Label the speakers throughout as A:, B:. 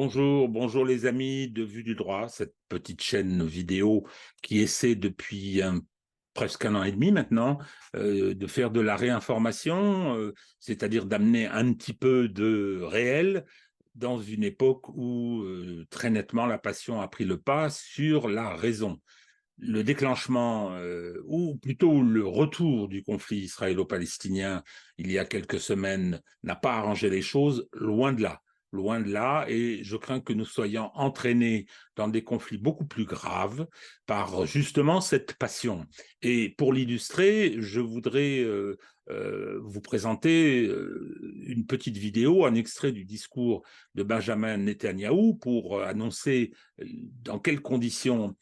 A: Bonjour les amis de Vue du Droit, cette petite chaîne vidéo qui essaie depuis presque un an et demi maintenant de faire de la réinformation, c'est-à-dire d'amener un petit peu de réel dans une époque où très nettement la passion a pris le pas sur la raison. Le déclenchement, ou plutôt le retour du conflit israélo-palestinien il y a quelques semaines n'a pas arrangé les choses, loin de là, et je crains que nous soyons entraînés dans des conflits beaucoup plus graves par justement cette passion. Et pour l'illustrer, je voudrais vous présenter une petite vidéo, un extrait du discours de Benjamin Netanyahou pour annoncer dans quelles conditions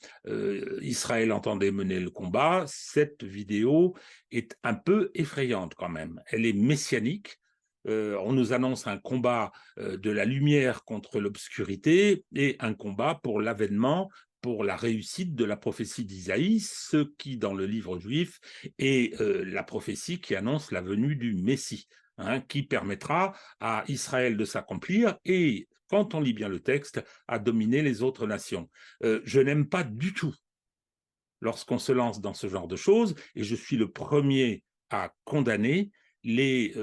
A: Israël entendait mener le combat. Cette vidéo est un peu effrayante quand même. Elle est messianique. On nous annonce un combat de la lumière contre l'obscurité et un combat pour l'avènement, pour la réussite de la prophétie d'Isaïe, ce qui, dans le livre juif, est la prophétie qui annonce la venue du Messie, hein, qui permettra à Israël de s'accomplir et, quand on lit bien le texte, à dominer les autres nations. Je n'aime pas du tout lorsqu'on se lance dans ce genre de choses, et je suis le premier à condamner les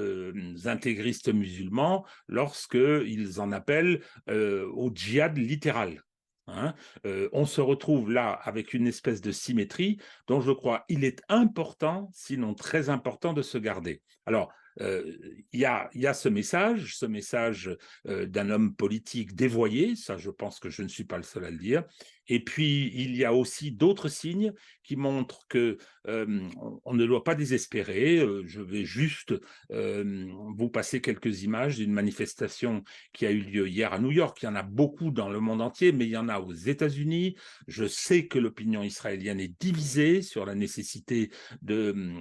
A: intégristes musulmans lorsqu'ils en appellent au djihad littéral. Hein. On se retrouve là avec une espèce de symétrie dont je crois il est important, sinon très important, de se garder. Alors, il y a ce message d'un homme politique dévoyé, ça je pense que je ne suis pas le seul à le dire, et puis il y a aussi d'autres signes qui montrent que on ne doit pas désespérer. Je vais juste vous passer quelques images d'une manifestation qui a eu lieu hier à New York. Il y en a beaucoup dans le monde entier, mais il y en a aux États-Unis. Je sais que l'opinion israélienne est divisée sur la nécessité de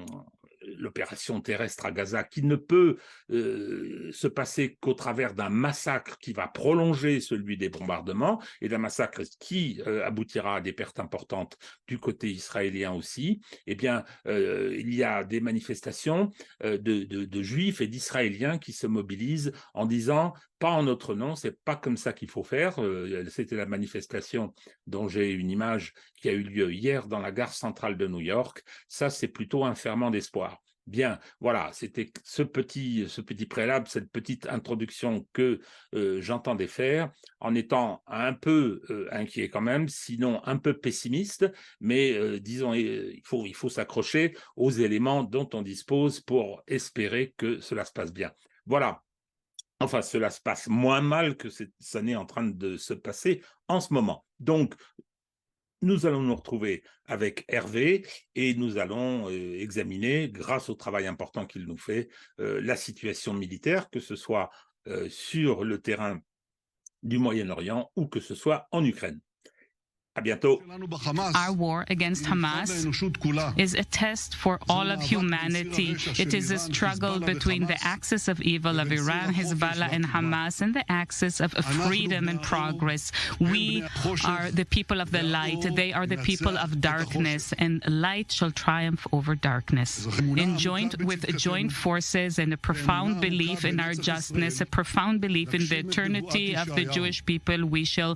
A: l'opération terrestre à Gaza, qui ne peut se passer qu'au travers d'un massacre qui va prolonger celui des bombardements, et d'un massacre qui aboutira à des pertes importantes du côté israélien aussi. Eh bien, il y a des manifestations de Juifs et d'Israéliens qui se mobilisent en disant pas en notre nom, c'est pas comme ça qu'il faut faire. C'était la manifestation dont j'ai une image qui a eu lieu hier dans la gare centrale de New York. Ça, c'est plutôt un ferment d'espoir. Bien, voilà, c'était ce petit préalable, cette petite introduction que j'entendais faire, en étant un peu inquiet quand même, sinon un peu pessimiste, mais disons, il faut s'accrocher aux éléments dont on dispose pour espérer que cela se passe bien. Voilà. Enfin, cela se passe moins mal que ça n'est en train de se passer en ce moment. Donc, nous allons nous retrouver avec Hervé et nous allons examiner, grâce au travail important qu'il nous fait, la situation militaire, que ce soit sur le terrain du Moyen-Orient ou que ce soit en Ukraine. À bientôt.
B: Our war against Hamas is a test for all of humanity. It is a struggle between the axis of evil of Iran, Hezbollah, and Hamas, and the axis of freedom and progress. We are the people of the light. They are the people of darkness, and light shall triumph over darkness. With joint forces and a profound belief in our justness, a profound belief in the eternity of the Jewish people, we shall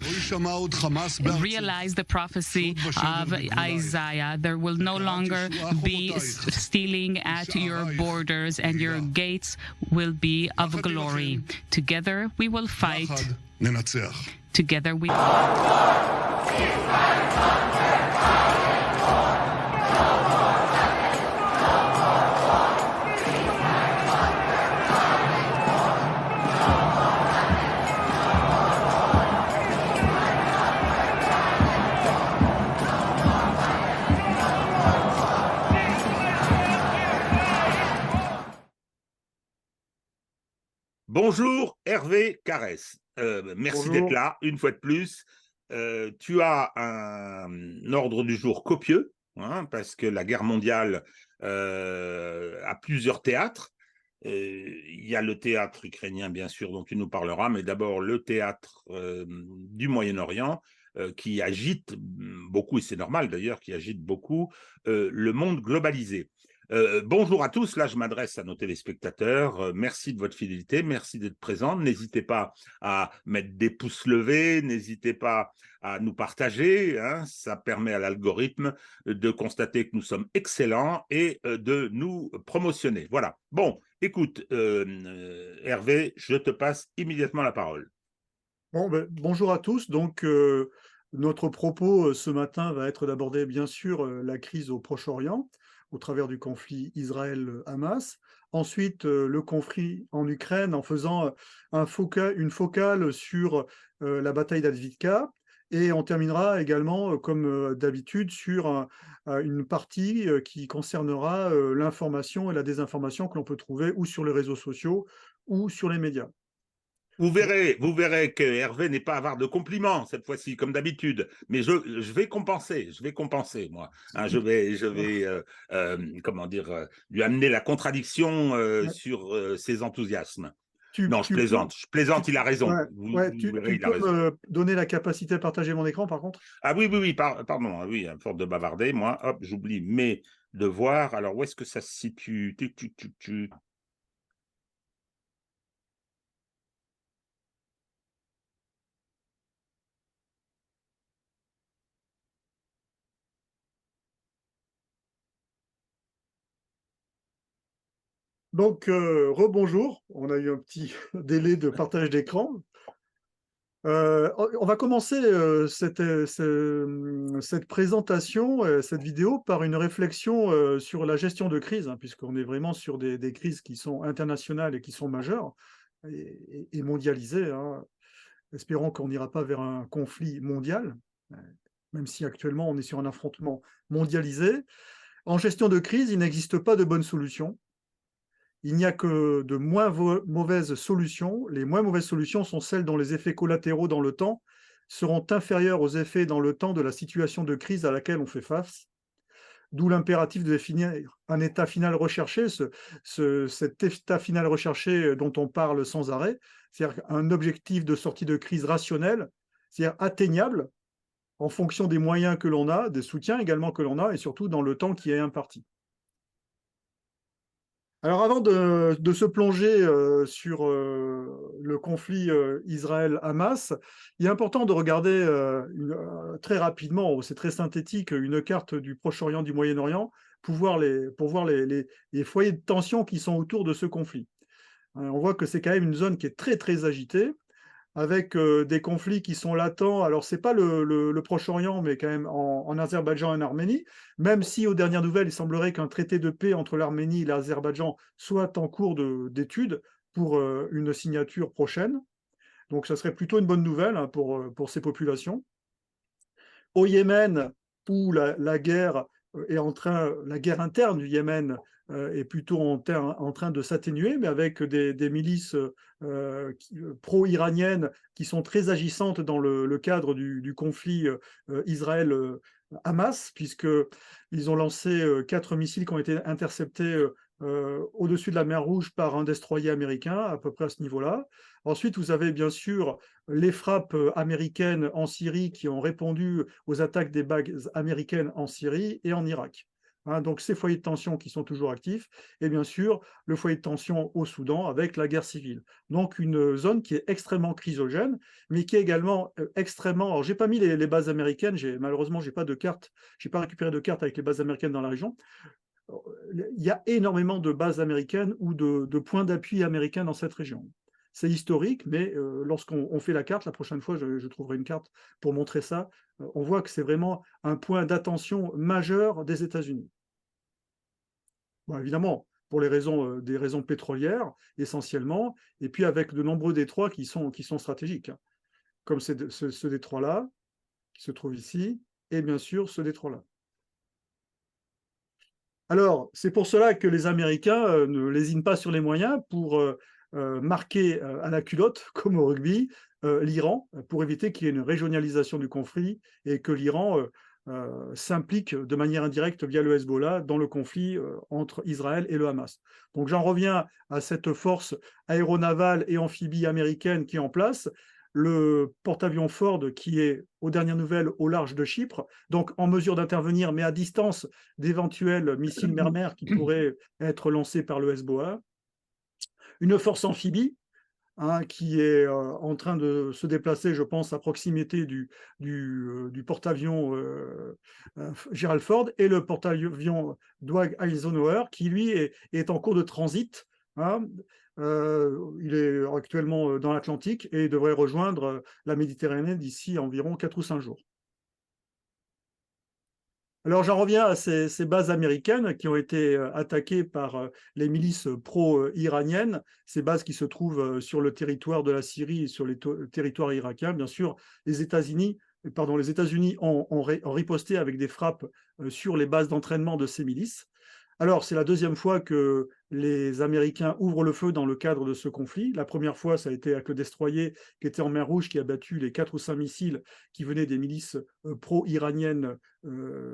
B: realize the prophecy of Isaiah. There will no longer be stealing at your borders, and your gates will be of glory. Together we will fight. Together we
A: Bonjour Hervé Carès. Merci d'être là une fois de plus. Tu as un ordre du jour copieux, hein, parce que la guerre mondiale a plusieurs théâtres. Il y a le théâtre ukrainien, bien sûr, dont tu nous parleras, mais d'abord le théâtre du Moyen-Orient, qui agite beaucoup, et c'est normal d'ailleurs, qui agite beaucoup le monde globalisé. Bonjour à tous, là je m'adresse à nos téléspectateurs, merci de votre fidélité, merci d'être présents, n'hésitez pas à mettre des pouces levés, n'hésitez pas à nous partager, hein, ça permet à l'algorithme de constater que nous sommes excellents et de nous promotionner. Voilà, bon, écoute Hervé, je te passe immédiatement la parole.
C: Bon, bonjour à tous, donc notre propos ce matin va être d'aborder bien sûr la crise au Proche-Orient, au travers du conflit Israël-Hamas. Ensuite, le conflit en Ukraine en faisant une focale sur la bataille d'Avdiivka. Et on terminera également, comme d'habitude, sur une partie qui concernera l'information et la désinformation que l'on peut trouver ou sur les réseaux sociaux ou sur les médias.
A: Vous verrez que Hervé n'est pas avare de compliments cette fois-ci, comme d'habitude. Mais je vais compenser, moi. Hein, je vais comment dire, lui amener la contradiction sur ses enthousiasmes. Non, je plaisante, il a raison. Vous verrez,
C: tu peux me donner la capacité de partager mon écran, par contre?
A: Ah oui, pardon, oui, à force de bavarder, moi, hop, j'oublie mes devoirs. Alors, où est-ce que ça se situe?
C: Donc, rebonjour, on a eu un petit délai de partage d'écran. On va commencer cette présentation, cette vidéo, par une réflexion sur la gestion de crise, hein, puisqu'on est vraiment sur des crises qui sont internationales et qui sont majeures et mondialisées, hein. Espérons qu'on n'ira pas vers un conflit mondial, même si actuellement on est sur un affrontement mondialisé. En gestion de crise, il n'existe pas de bonne solution. Il n'y a que de moins mauvaises solutions. Les moins mauvaises solutions sont celles dont les effets collatéraux dans le temps seront inférieurs aux effets dans le temps de la situation de crise à laquelle on fait face. D'où l'impératif de définir un état final recherché, cet état final recherché dont on parle sans arrêt, c'est-à-dire un objectif de sortie de crise rationnel, c'est-à-dire atteignable en fonction des moyens que l'on a, des soutiens également que l'on a, et surtout dans le temps qui est imparti. Alors avant de se plonger sur le conflit Israël-Hamas, il est important de regarder très rapidement, c'est très synthétique, une carte du Proche-Orient, du Moyen-Orient, pour voir les foyers de tension qui sont autour de ce conflit. On voit que c'est quand même une zone qui est très très agitée, avec des conflits qui sont latents. Alors, ce n'est pas le Proche-Orient, mais quand même en Azerbaïdjan et en Arménie, même si, aux dernières nouvelles, il semblerait qu'un traité de paix entre l'Arménie et l'Azerbaïdjan soit en cours d'étude pour une signature prochaine. Donc, ça serait plutôt une bonne nouvelle, hein, pour ces populations. Au Yémen, où la guerre la guerre interne du Yémen est plutôt en train de s'atténuer, mais avec des milices pro-iraniennes qui sont très agissantes dans le cadre du conflit Israël-Hamas, puisqu'ils ont lancé 4 missiles qui ont été interceptés au-dessus de la mer Rouge par un destroyer américain, à peu près à ce niveau-là. Ensuite, vous avez bien sûr les frappes américaines en Syrie qui ont répondu aux attaques des bases américaines en Syrie et en Irak. Hein, donc ces foyers de tension qui sont toujours actifs, et bien sûr le foyer de tension au Soudan avec la guerre civile. Donc une zone qui est extrêmement chrysogène, mais qui est également extrêmement... Alors j'ai pas mis les bases américaines, malheureusement j'ai pas de carte, j'ai pas récupéré de carte avec les bases américaines dans la région. Il y a énormément de bases américaines ou de points d'appui américains dans cette région. C'est historique, mais lorsqu'on fait la carte, la prochaine fois, je trouverai une carte pour montrer ça, on voit que c'est vraiment un point d'attention majeur des États-Unis. Bon, évidemment, pour des raisons pétrolières, essentiellement, et puis avec de nombreux détroits qui sont stratégiques, hein, comme ce détroit-là, qui se trouve ici, et bien sûr ce détroit-là. Alors, c'est pour cela que les Américains ne lésinent pas sur les moyens pour marquer à la culotte, comme au rugby, l'Iran, pour éviter qu'il y ait une régionalisation du conflit et que l'Iran s'implique de manière indirecte via le Hezbollah dans le conflit entre Israël et le Hamas. Donc j'en reviens à cette force aéronavale et amphibie américaine qui est en place. le porte-avions Ford qui est, aux dernières nouvelles, au large de Chypre, donc en mesure d'intervenir, mais à distance d'éventuels missiles mer-mer qui pourraient être lancés par le Hezbollah. Une force amphibie, hein, qui est en train de se déplacer, je pense, à proximité du porte-avions Gerald Ford, et le porte-avions Dwight Eisenhower, qui lui est en cours de transit. Hein. Il est actuellement dans l'Atlantique et devrait rejoindre la Méditerranée d'ici environ 4 ou 5 jours. Alors j'en reviens à ces bases américaines qui ont été attaquées par les milices pro-iraniennes, ces bases qui se trouvent sur le territoire de la Syrie et sur les territoires irakiens. Bien sûr, les États-Unis ont riposté avec des frappes sur les bases d'entraînement de ces milices. Alors, c'est la deuxième fois que les Américains ouvrent le feu dans le cadre de ce conflit. La première fois, ça a été avec le destroyer qui était en mer Rouge, qui a battu les 4 ou 5 missiles qui venaient des milices pro-iraniennes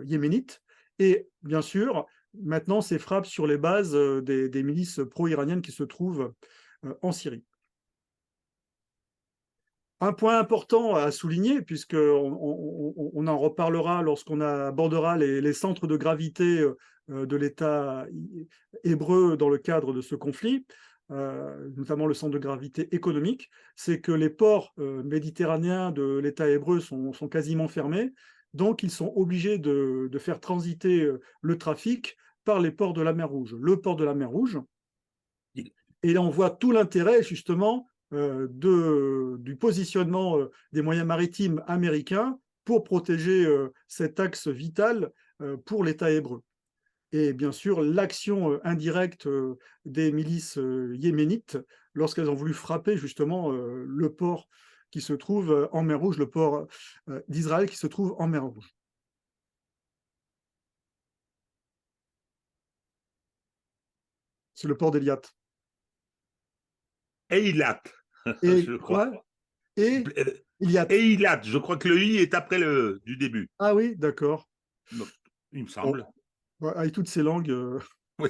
C: yéménites. Et bien sûr, maintenant, ces frappes sur les bases des milices pro-iraniennes qui se trouvent en Syrie. Un point important à souligner, puisqu'on en reparlera lorsqu'on abordera les centres de gravité de l'État hébreu dans le cadre de ce conflit, notamment le centre de gravité économique, c'est que les ports méditerranéens de l'État hébreu sont quasiment fermés, donc ils sont obligés de faire transiter le trafic par les ports de la mer Rouge. Le port de la mer Rouge, et là on voit tout l'intérêt justement du positionnement des moyens maritimes américains pour protéger cet axe vital pour l'État hébreu. Et bien sûr, l'action indirecte des milices yéménites lorsqu'elles ont voulu frapper justement le port qui se trouve en mer Rouge, le port d'Israël qui se trouve en mer Rouge. C'est le port d'Eliat.
A: Eilat, je crois.
C: Quoi Et Iliat.
A: Eilat, je crois que le I est après le du début.
C: Ah oui, d'accord.
A: Il me semble.
C: Bon, avec toutes ces langues.
A: Oui.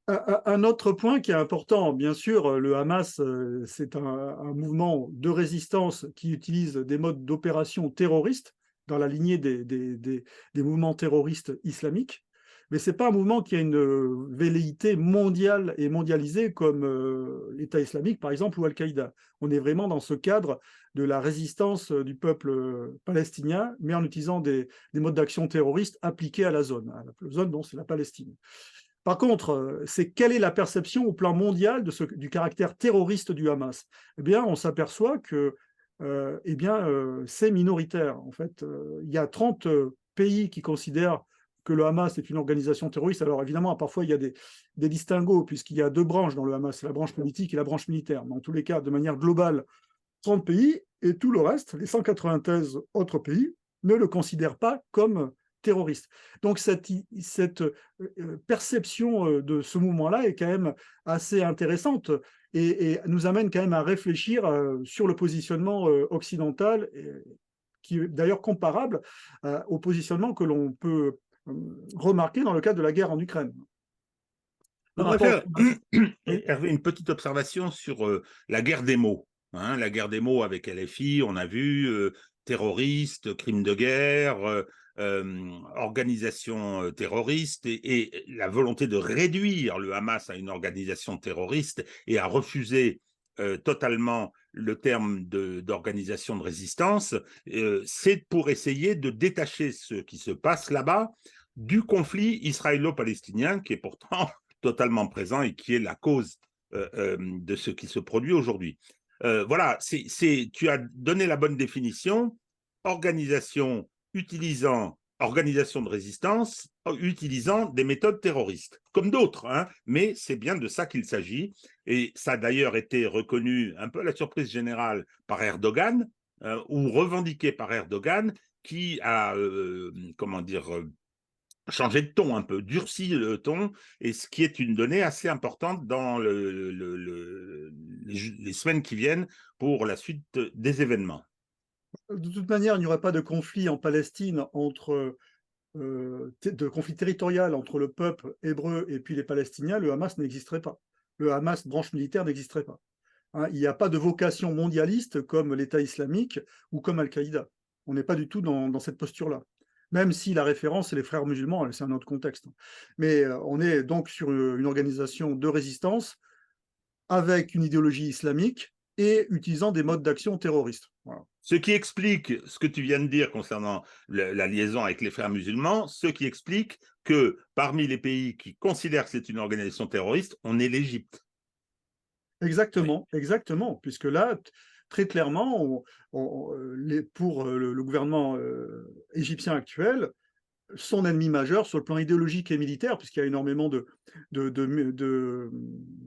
C: Un autre point qui est important, bien sûr, le Hamas, c'est un mouvement de résistance qui utilise des modes d'opération terroristes dans la lignée des mouvements terroristes islamiques, mais ce n'est pas un mouvement qui a une velléité mondiale et mondialisée comme l'État islamique, par exemple, ou Al-Qaïda. On est vraiment dans ce cadre de la résistance du peuple palestinien, mais en utilisant des modes d'action terroristes appliqués à la zone. La zone, dont c'est la Palestine. Par contre, c'est quelle est la perception au plan mondial du caractère terroriste du Hamas? Eh bien, on s'aperçoit que c'est minoritaire. En fait, il y a 30 pays qui considèrent que le Hamas est une organisation terroriste. Alors évidemment, parfois, il y a des distinguos, puisqu'il y a 2 branches dans le Hamas, la branche politique et la branche militaire. Mais en tous les cas, de manière globale, 30 pays, et tout le reste, les 193 autres pays, ne le considèrent pas comme terroriste. Donc cette perception de ce mouvement-là est quand même assez intéressante et nous amène quand même à réfléchir sur le positionnement occidental, qui est d'ailleurs comparable au positionnement que l'on peut remarquer dans le cadre de la guerre en Ukraine.
A: Je voudrais faire, Hervé, une petite observation sur la guerre des mots. Hein, la guerre des mots avec LFI, on a vu terroristes, crimes de guerre, organisation terroriste et la volonté de réduire le Hamas à une organisation terroriste et à refuser totalement le terme d'organisation de résistance, c'est pour essayer de détacher ce qui se passe là-bas du conflit israélo-palestinien qui est pourtant totalement présent et qui est la cause de ce qui se produit aujourd'hui. Voilà, tu as donné la bonne définition. Organisation de résistance utilisant des méthodes terroristes, comme d'autres, hein, mais c'est bien de ça qu'il s'agit. Et ça a d'ailleurs été reconnu, un peu à la surprise générale, par Erdogan, ou revendiqué par Erdogan, qui a, changé de ton un peu, durci le ton, et ce qui est une donnée assez importante dans les semaines qui viennent pour la suite des événements.
C: De toute manière, il n'y aurait pas de conflit en Palestine de conflit territorial entre le peuple hébreu et puis les Palestiniens. Le Hamas n'existerait pas. Le Hamas, branche militaire, n'existerait pas. hein. Il n'y a pas de vocation mondialiste comme l'État islamique ou comme Al-Qaïda. On n'est pas du tout dans cette posture-là. Même si la référence, c'est les frères musulmans, c'est un autre contexte. Mais on est donc sur une organisation de résistance avec une idéologie islamique et utilisant des modes d'action terroristes. Voilà.
A: Ce qui explique ce que tu viens de dire concernant la liaison avec les frères musulmans, ce qui explique que parmi les pays qui considèrent que c'est une organisation terroriste, on est l'Égypte.
C: Exactement, oui. Exactement, puisque là, très clairement, pour le gouvernement égyptien actuel, son ennemi majeur sur le plan idéologique et militaire, puisqu'il y a énormément de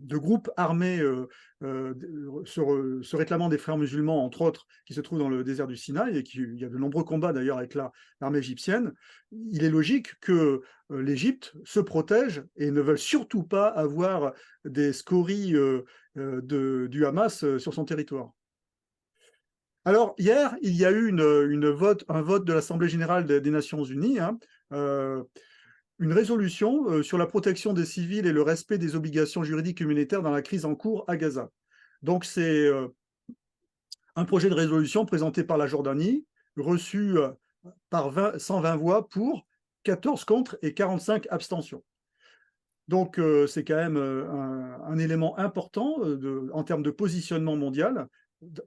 C: groupes armés se réclamant des frères musulmans, entre autres, qui se trouvent dans le désert du Sinaï, et il y a de nombreux combats d'ailleurs avec l'armée égyptienne. Il est logique que l'Égypte se protège et ne veuille surtout pas avoir des scories du Hamas sur son territoire. Alors, hier, il y a eu un vote de l'Assemblée générale des Nations unies, hein, une résolution sur la protection des civils et le respect des obligations juridiques et humanitaires dans la crise en cours à Gaza. Donc, c'est un projet de résolution présenté par la Jordanie, reçu par 120 voix pour, 14 contre et 45 abstentions. Donc, c'est quand même un élément important en termes de positionnement mondial,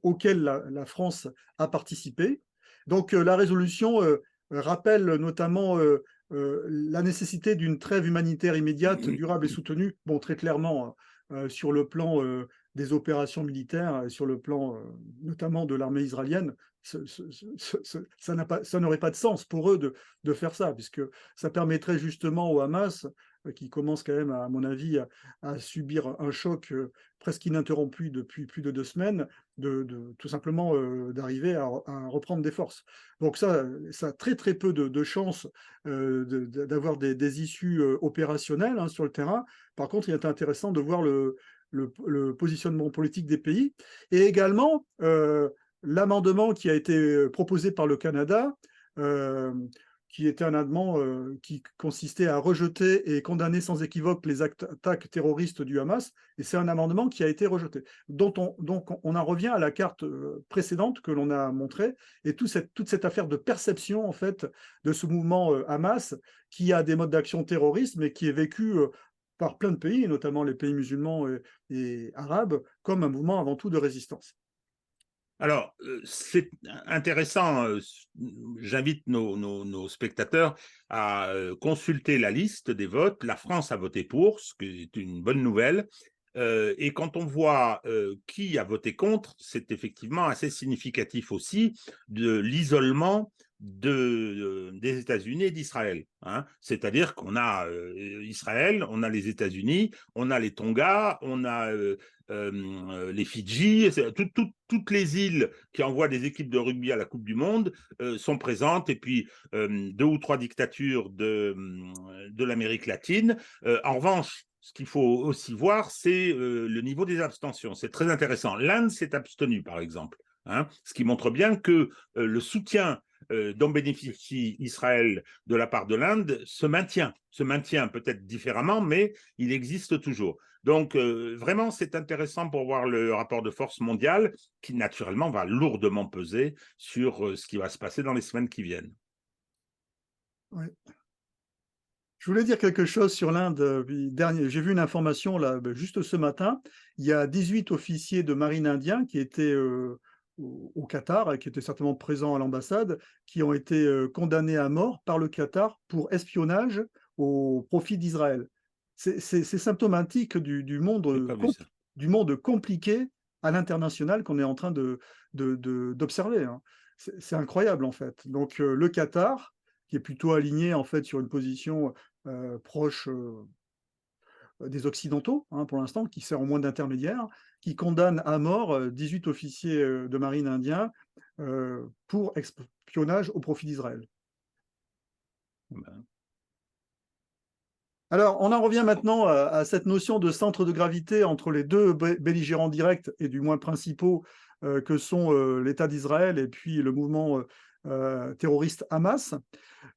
C: auquel la France a participé. Donc la résolution rappelle notamment la nécessité d'une trêve humanitaire immédiate, durable et soutenue, bon, très clairement sur le plan des opérations militaires, sur le plan notamment de l'armée israélienne. Ça n'aurait pas de sens pour eux de faire ça, puisque ça permettrait justement au Hamas, qui commence quand même, à mon avis, à subir un choc presque ininterrompu depuis plus de 2 semaines, tout simplement d'arriver à reprendre des forces. Donc ça a très très peu de chances d'avoir des issues opérationnelles, hein, sur le terrain. Par contre, il est intéressant de voir le positionnement politique des pays, et également l'amendement qui a été proposé par le Canada, qui était un amendement qui consistait à rejeter et condamner sans équivoque les attaques terroristes du Hamas, et c'est un amendement qui a été rejeté. Donc on en revient à la carte précédente que l'on a montrée, et toute cette affaire de perception, en fait, de ce mouvement Hamas, qui a des modes d'action terroristes, mais qui est vécu par plein de pays, notamment les pays musulmans et arabes, comme un mouvement avant tout de résistance.
A: Alors, c'est intéressant, j'invite nos spectateurs à consulter la liste des votes. La France a voté pour, ce qui est une bonne nouvelle. Et quand on voit qui a voté contre, c'est effectivement assez significatif aussi de l'isolement des États-Unis et d'Israël, hein. C'est-à-dire qu'on a Israël, on a les États-Unis, on a les Tonga, on a les Fidji, toutes les îles qui envoient des équipes de rugby à la Coupe du Monde sont présentes, et puis 2 ou 3 dictatures de l'Amérique latine. En revanche, ce qu'il faut aussi voir, c'est le niveau des abstentions. C'est très intéressant. L'Inde s'est abstenue, par exemple, hein, ce qui montre bien que le soutien dont bénéficie Israël de la part de l'Inde se maintient peut-être différemment, mais il existe toujours. Donc, vraiment, c'est intéressant pour voir le rapport de force mondial qui, naturellement, va lourdement peser sur ce qui va se passer dans les semaines qui viennent.
C: Ouais. Je voulais dire quelque chose sur l'Inde. J'ai vu une information là, juste ce matin. Il y a 18 officiers de marine indiens qui étaient au Qatar, et qui étaient certainement présents à l'ambassade, qui ont été condamnés à mort par le Qatar pour espionnage au profit d'Israël. C'est symptomatique du monde compliqué à l'international qu'on est en train d'observer, hein. C'est incroyable, en fait. Donc le Qatar, qui est plutôt aligné, en fait, sur une position proche des Occidentaux, hein, pour l'instant, qui sert au moins d'intermédiaire, qui condamne à mort 18 officiers de marine indiens pour espionnage au profit d'Israël. Alors, on en revient maintenant à cette notion de centre de gravité entre les deux belligérants directs, et du moins principaux, que sont l'État d'Israël et puis le mouvement terroriste Hamas.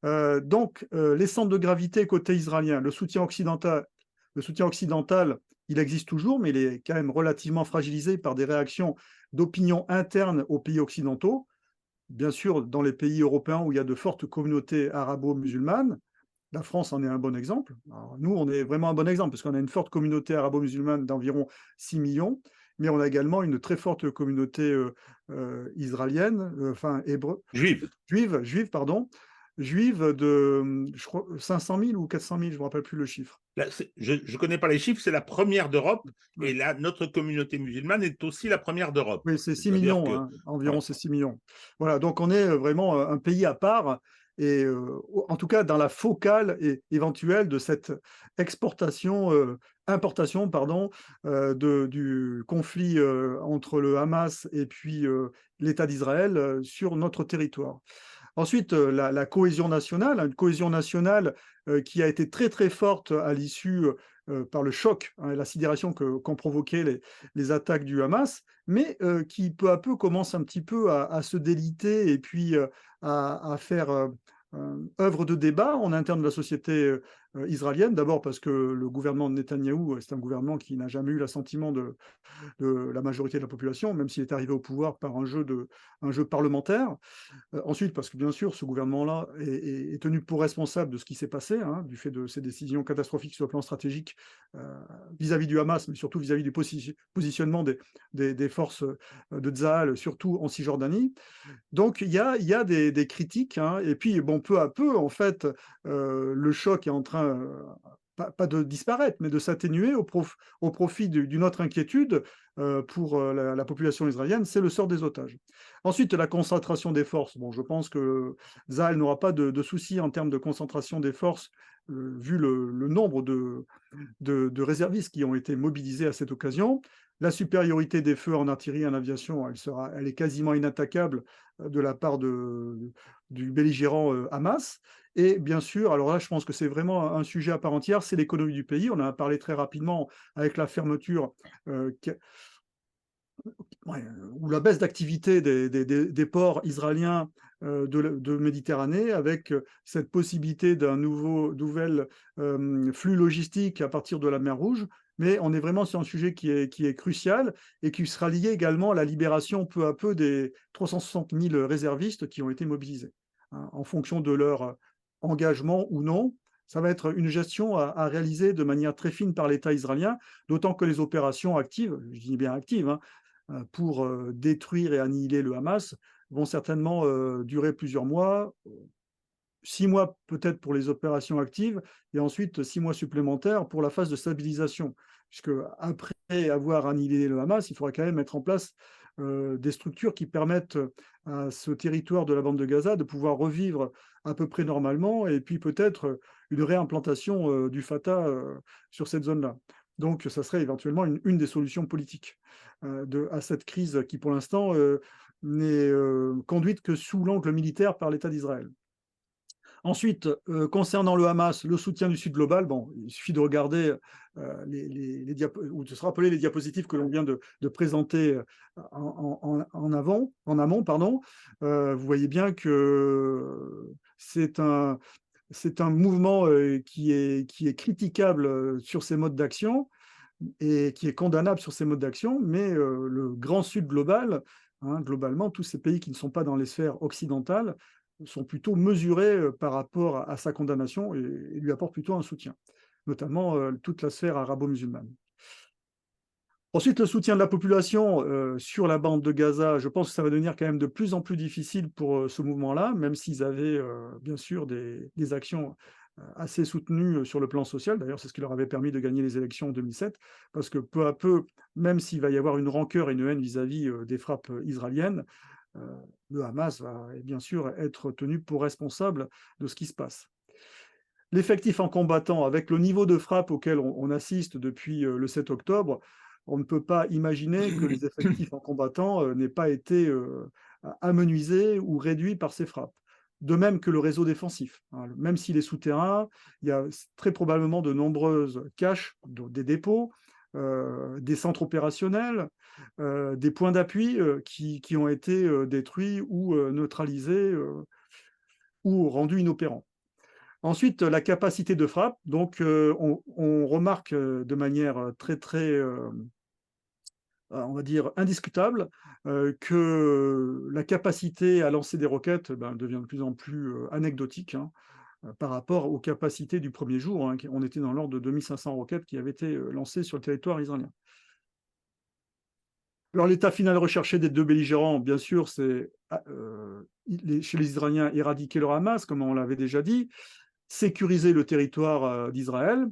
C: Donc, les centres de gravité côté israélien, le soutien occidental il existe toujours, mais il est quand même relativement fragilisé par des réactions d'opinion interne aux pays occidentaux. Bien sûr, dans les pays européens où il y a de fortes communautés arabo-musulmanes, la France en est un bon exemple. Alors, nous, on est vraiment un bon exemple, parce qu'on a une forte communauté arabo-musulmane d'environ 6 millions, mais on a également une très forte communauté israélienne, enfin
A: Juive.
C: juive de, je crois, 500 000 ou 400 000, je ne me rappelle plus le chiffre.
A: Là, je ne connais pas les chiffres, c'est la première d'Europe,
C: Ouais.
A: et là, notre communauté musulmane est aussi la première d'Europe.
C: Oui, c'est 6 millions,
A: que,
C: hein, environ,
A: ouais.
C: c'est 6 millions. Voilà, donc on est vraiment un pays à part, et en tout cas dans la focale éventuelle de cette importation, pardon, du conflit entre le Hamas et puis l'État d'Israël sur notre territoire. Ensuite, la cohésion nationale, une cohésion nationale qui a été très très forte à l'issue par le choc, hein, la sidération qu'ont provoqué les attaques du Hamas, mais qui peu à peu commence un petit peu à se déliter et puis à faire œuvre de débat en interne de la société israélienne. D'abord parce que le gouvernement de Netanyahou, c'est un gouvernement qui n'a jamais eu l'assentiment de la majorité de la population, même s'il est arrivé au pouvoir par un jeu parlementaire. Ensuite, parce que bien sûr, ce gouvernement-là est tenu pour responsable de ce qui s'est passé, hein, du fait de ces décisions catastrophiques sur le plan stratégique vis-à-vis du Hamas, mais surtout vis-à-vis du positionnement des forces de Tsahal, surtout en Cisjordanie. Donc, il y a des critiques, hein, et puis, bon, peu à peu, en fait, le choc est en train, pas de disparaître, mais de s'atténuer au profit d'une autre inquiétude pour la population israélienne, c'est le sort des otages. Ensuite, la concentration des forces. Bon, je pense que Tsahal n'aura pas de soucis en termes de concentration des forces, vu le nombre de réservistes qui ont été mobilisés à cette occasion. La supériorité des feux en artillerie et en aviation, elle est quasiment inattaquable de la part du belligérant Hamas. Et bien sûr, alors là, je pense que c'est vraiment un sujet à part entière, c'est l'économie du pays. On en a parlé très rapidement avec la fermeture ou la baisse d'activité des ports israéliens de Méditerranée, avec cette possibilité d'un nouvel flux logistique à partir de la mer Rouge. Mais on est vraiment sur un sujet qui est crucial et qui sera lié également à la libération peu à peu des 360 000 réservistes qui ont été mobilisés, hein, en fonction de leur engagement ou non. Ça va être une gestion à réaliser de manière très fine par l'État israélien, d'autant que les opérations actives, je dis bien actives, hein, pour détruire et annihiler le Hamas vont certainement durer plusieurs mois, 6 mois peut-être pour les opérations actives, et ensuite 6 mois supplémentaires pour la phase de stabilisation. Puisque après avoir annihilé le Hamas, il faudra quand même mettre en place des structures qui permettent à ce territoire de la bande de Gaza de pouvoir revivre à peu près normalement, et puis peut-être une réimplantation du Fatah sur cette zone-là. Donc ça serait éventuellement une des solutions politiques à cette crise qui, pour l'instant, n'est conduite que sous l'angle militaire par l'État d'Israël. Ensuite, concernant le Hamas, le soutien du Sud global, bon, il suffit de regarder ou de se rappeler les diapositives que l'on vient de présenter en amont, pardon. Vous voyez bien que c'est un mouvement qui est critiquable sur ses modes d'action et qui est condamnable sur ses modes d'action, mais le grand Sud global, hein, globalement, tous ces pays qui ne sont pas dans les sphères occidentales sont plutôt mesurés par rapport à sa condamnation et lui apportent plutôt un soutien, notamment toute la sphère arabo-musulmane. Ensuite, le soutien de la population sur la bande de Gaza, je pense que ça va devenir quand même de plus en plus difficile pour ce mouvement-là, même s'ils avaient bien sûr des actions assez soutenues sur le plan social. D'ailleurs, c'est ce qui leur avait permis de gagner les élections en 2007, parce que peu à peu, même s'il va y avoir une rancœur et une haine vis-à-vis des frappes israéliennes, le Hamas va bien sûr être tenu pour responsable de ce qui se passe. L'effectif en combattant, avec le niveau de frappe auquel on assiste depuis le 7 octobre, on ne peut pas imaginer que les effectifs en combattant n'aient pas été amenuisés ou réduits par ces frappes. De même que le réseau défensif, hein. Même s'il est souterrain, il y a très probablement de nombreuses caches, des dépôts, des centres opérationnels, des points d'appui qui ont été détruits ou neutralisés ou rendus inopérants. Ensuite, la capacité de frappe. Donc, on remarque de manière très, on va dire, indiscutable, que la capacité à lancer des roquettes devient de plus en plus anecdotique, hein, par rapport aux capacités du premier jour. Hein, on était dans l'ordre de 2500 roquettes qui avaient été lancées sur le territoire israélien. Alors, l'état final recherché des deux belligérants, bien sûr, c'est chez les Israéliens éradiquer le Hamas, comme on l'avait déjà dit, sécuriser le territoire d'Israël.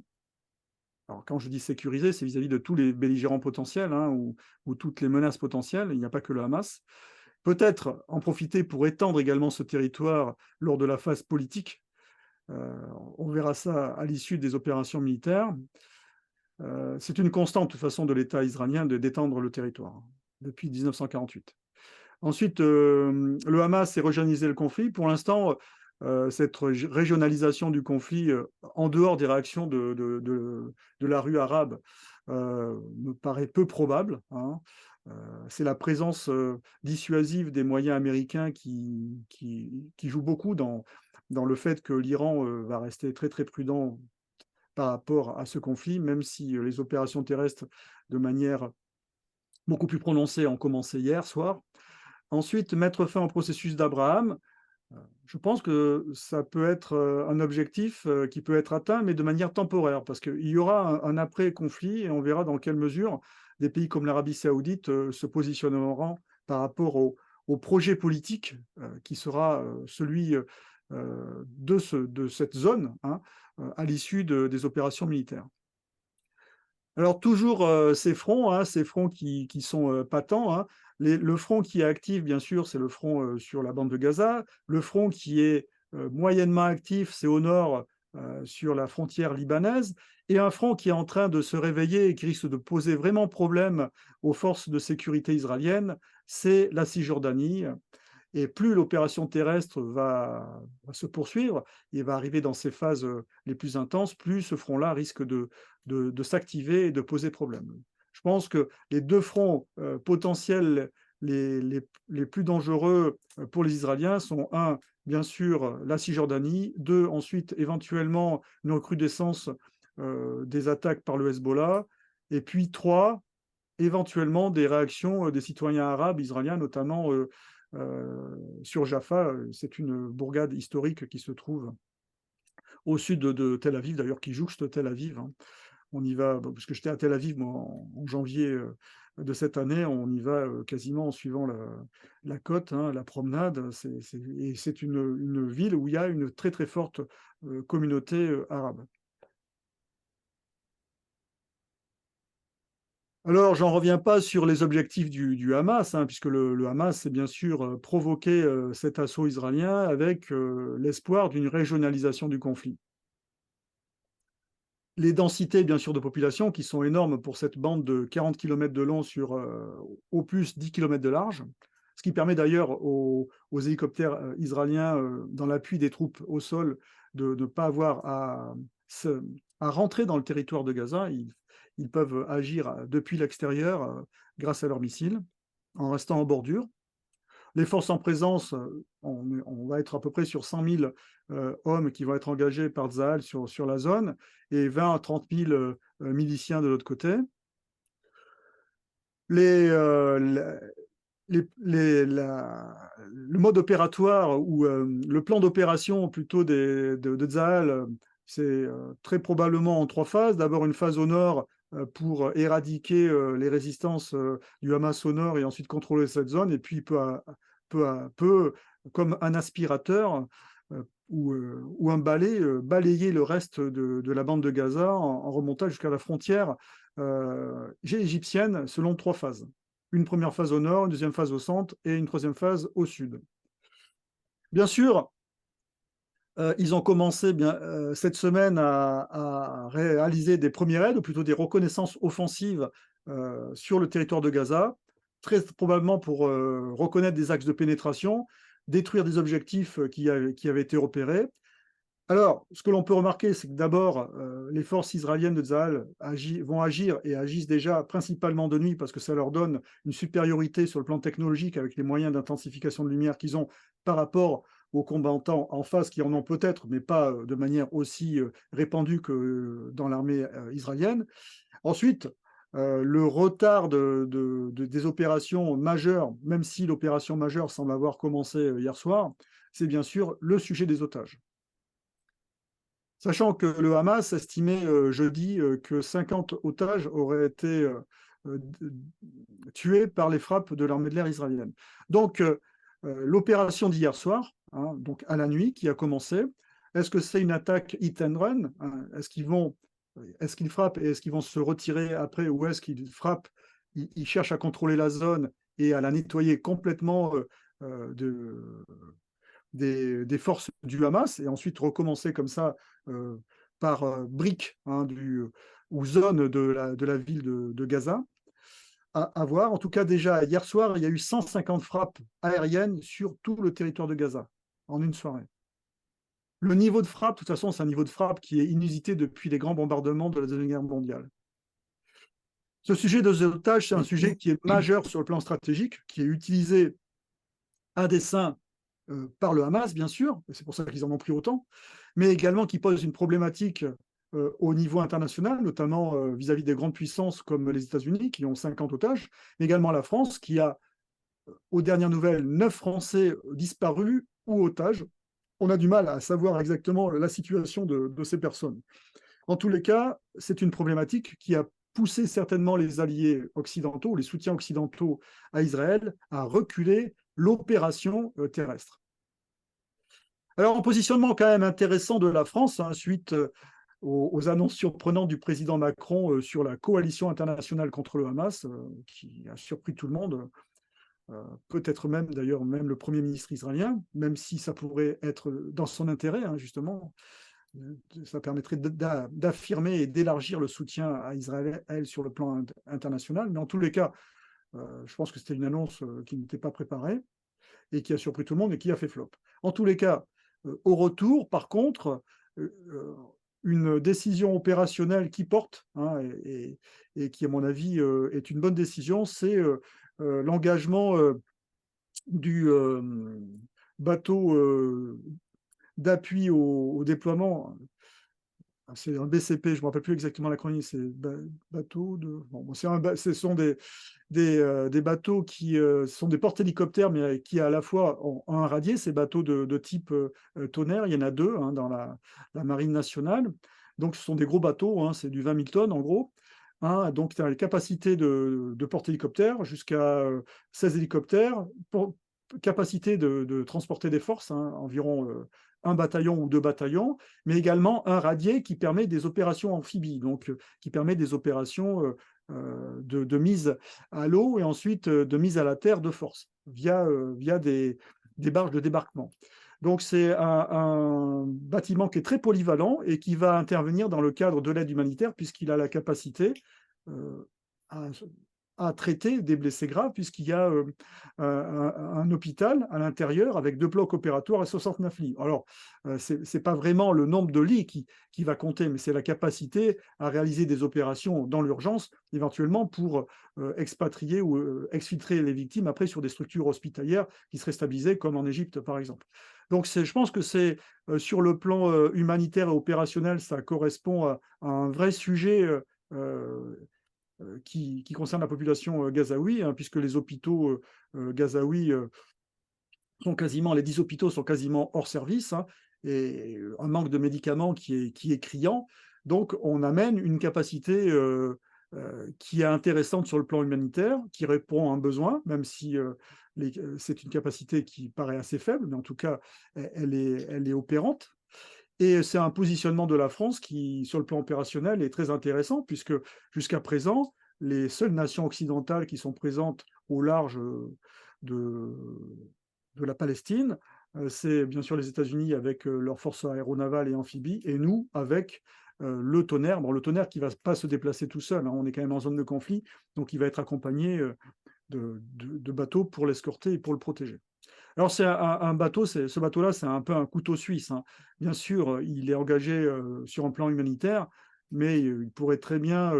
C: Alors, quand je dis sécuriser, c'est vis-à-vis de tous les belligérants potentiels, hein, ou toutes les menaces potentielles. Il n'y a pas que le Hamas. Peut-être en profiter pour étendre également ce territoire lors de la phase politique. On verra ça à l'issue des opérations militaires. C'est une constante, de toute façon, de l'État israélien d'étendre le territoire depuis 1948. Ensuite, le Hamas s'est régionalisé le conflit. Pour l'instant, cette régionalisation du conflit, en dehors des réactions de la rue arabe, me paraît peu probable. Hein. C'est la présence dissuasive des moyens américains qui joue beaucoup dans le fait que l'Iran va rester très très prudent par rapport à ce conflit, même si les opérations terrestres, de manière beaucoup plus prononcée, ont commencé hier soir. Ensuite, mettre fin au processus d'Abraham. Je pense que ça peut être un objectif qui peut être atteint, mais de manière temporaire, parce qu'il y aura un après-conflit et on verra dans quelle mesure des pays comme l'Arabie saoudite se positionneront par rapport au projet politique qui sera celui de cette zone, hein, à l'issue des opérations militaires. Alors toujours ces fronts, hein, qui sont patents. Hein. Le front qui est actif, bien sûr, c'est le front sur la bande de Gaza. Le front qui est moyennement actif, c'est au nord, sur la frontière libanaise. Et un front qui est en train de se réveiller et qui risque de poser vraiment problème aux forces de sécurité israéliennes, c'est la Cisjordanie. Et plus l'opération terrestre va se poursuivre et va arriver dans ses phases les plus intenses, plus ce front-là risque de s'activer et de poser problème. Je pense que les deux fronts potentiels les plus dangereux pour les Israéliens sont, un, bien sûr, la Cisjordanie, deux, ensuite, éventuellement, une recrudescence des attaques par le Hezbollah, et puis trois, éventuellement, des réactions des citoyens arabes israéliens, notamment sur Jaffa. C'est une bourgade historique qui se trouve au sud de Tel Aviv, d'ailleurs qui jouxte Tel Aviv. Hein. On y va, parce que j'étais à Tel Aviv moi, en janvier de cette année, on y va quasiment en suivant la côte, hein, la promenade. Et c'est une ville où il y a une très très forte communauté arabe. Alors, j'en reviens pas sur les objectifs du Hamas, hein, puisque le Hamas, c'est bien sûr provoqué cet assaut israélien avec l'espoir d'une régionalisation du conflit. Les densités, bien sûr, de population qui sont énormes pour cette bande de 40 km de long sur au plus 10 km de large, ce qui permet d'ailleurs aux hélicoptères israéliens, dans l'appui des troupes au sol, de ne pas avoir à rentrer dans le territoire de Gaza. Ils peuvent agir depuis l'extérieur grâce à leurs missiles, en restant en bordure. Les forces en présence, on va être à peu près sur 100 000 hommes qui vont être engagés par Tsahal sur la zone, et 20 à 30 000 miliciens de l'autre côté. Le mode opératoire ou le plan d'opération plutôt de Tsahal, c'est très probablement en 3 phases. D'abord une phase au nord pour éradiquer les résistances du Hamas au nord et ensuite contrôler cette zone, et puis peu à peu, comme un aspirateur ou un balai, balayer le reste de la bande de Gaza en remontant jusqu'à la frontière égyptienne selon 3 phases. Une première phase au nord, une deuxième phase au centre et une troisième phase au sud. Bien sûr, ils ont commencé cette semaine à réaliser des premiers raids, ou plutôt des reconnaissances offensives sur le territoire de Gaza, très probablement pour reconnaître des axes de pénétration, détruire des objectifs qui avaient été repérés. Alors, ce que l'on peut remarquer, c'est que d'abord, les forces israéliennes de Tsahal vont agir et agissent déjà principalement de nuit, parce que ça leur donne une supériorité sur le plan technologique avec les moyens d'intensification de lumière qu'ils ont par rapport aux combattants en face qui en ont peut-être, mais pas de manière aussi répandue que dans l'armée israélienne. Ensuite, le retard des opérations majeures, même si l'opération majeure semble avoir commencé hier soir, c'est bien sûr le sujet des otages. Sachant que le Hamas estimait jeudi que 50 otages auraient été tués par les frappes de l'armée de l'air israélienne. Donc, l'opération d'hier soir, hein, donc à la nuit, qui a commencé, est-ce que c'est une attaque hit and run, hein? Est-ce qu'ils frappent et est-ce qu'ils vont se retirer après, ou est-ce qu'ils frappent, ils cherchent à contrôler la zone et à la nettoyer complètement des forces du Hamas et ensuite recommencer comme ça par briques, hein, ou zone de la ville de Gaza, à voir. En tout cas, déjà hier soir, il y a eu 150 frappes aériennes sur tout le territoire de Gaza en une soirée. Le niveau de frappe, de toute façon, c'est un niveau de frappe qui est inusité depuis les grands bombardements de la Deuxième Guerre mondiale. Ce sujet des otages, c'est un sujet qui est majeur sur le plan stratégique, qui est utilisé à dessein par le Hamas, bien sûr, et c'est pour ça qu'ils en ont pris autant, mais également qui pose une problématique au niveau international, notamment vis-à-vis des grandes puissances comme les États-Unis, qui ont 50 otages, mais également la France, qui a, aux dernières nouvelles, 9 Français disparus ou otages. On a du mal à savoir exactement la situation de ces personnes. En tous les cas, c'est une problématique qui a poussé certainement les alliés occidentaux, les soutiens occidentaux à Israël, à reculer l'opération terrestre. Alors, un positionnement quand même intéressant de la France, hein, suite aux annonces surprenantes du président Macron sur la coalition internationale contre le Hamas, qui a surpris tout le monde, peut-être même d'ailleurs même le Premier ministre israélien, même si ça pourrait être dans son intérêt, hein, justement. Ça permettrait d'affirmer et d'élargir le soutien à Israël sur le plan international. Mais en tous les cas, je pense que c'était une annonce qui n'était pas préparée et qui a surpris tout le monde et qui a fait flop. En tous les cas, au retour, par contre, une décision opérationnelle qui porte, hein, et qui, à mon avis, est une bonne décision, c'est l'engagement du bateau d'appui au déploiement. C'est un BCP, je ne me rappelle plus exactement l'acronyme, c'est bateau de... Bon, ce sont des bateaux qui sont des porte-hélicoptères, mais qui à la fois ont un radier, ces bateaux de type tonnerre, il y en a 2 hein, dans la marine nationale. Donc ce sont des gros bateaux, hein, c'est du 20 000 tonnes en gros. Hein, donc tu as les capacités de porte-hélicoptères jusqu'à 16 hélicoptères, capacité de transporter des forces, hein, environ 1 bataillon ou 2 bataillons, mais également un radier qui permet des opérations amphibies, donc qui permet des opérations de mise à l'eau et ensuite de mise à la terre de force via des barges de débarquement. Donc c'est un bâtiment qui est très polyvalent et qui va intervenir dans le cadre de l'aide humanitaire puisqu'il a la capacité à traiter des blessés graves, puisqu'il y a un hôpital à l'intérieur avec 2 blocs opératoires et 69 lits. Alors, ce n'est pas vraiment le nombre de lits qui va compter, mais c'est la capacité à réaliser des opérations dans l'urgence, éventuellement pour expatrier ou exfiltrer les victimes après sur des structures hospitalières qui seraient stabilisées, comme en Égypte, par exemple. Donc, je pense que c'est sur le plan humanitaire et opérationnel, ça correspond à un vrai sujet qui concerne la population gazaoui, hein, puisque les hôpitaux gazaouis sont quasiment, les 10 hôpitaux sont quasiment hors service, hein, et un manque de médicaments qui est criant. Donc, on amène une capacité qui est intéressante sur le plan humanitaire, qui répond à un besoin, même si c'est une capacité qui paraît assez faible, mais en tout cas, elle est opérante. Et c'est un positionnement de la France qui, sur le plan opérationnel, est très intéressant, puisque jusqu'à présent, les seules nations occidentales qui sont présentes au large de la Palestine, c'est bien sûr les États-Unis avec leurs forces aéronavales et amphibies, et nous avec le Tonnerre. Bon, le Tonnerre qui ne va pas se déplacer tout seul, hein, on est quand même en zone de conflit, donc il va être accompagné de bateaux pour l'escorter et pour le protéger. Alors, c'est un bateau, ce bateau-là, c'est un peu un couteau suisse, hein. Bien sûr, il est engagé sur un plan humanitaire, mais il pourrait très bien,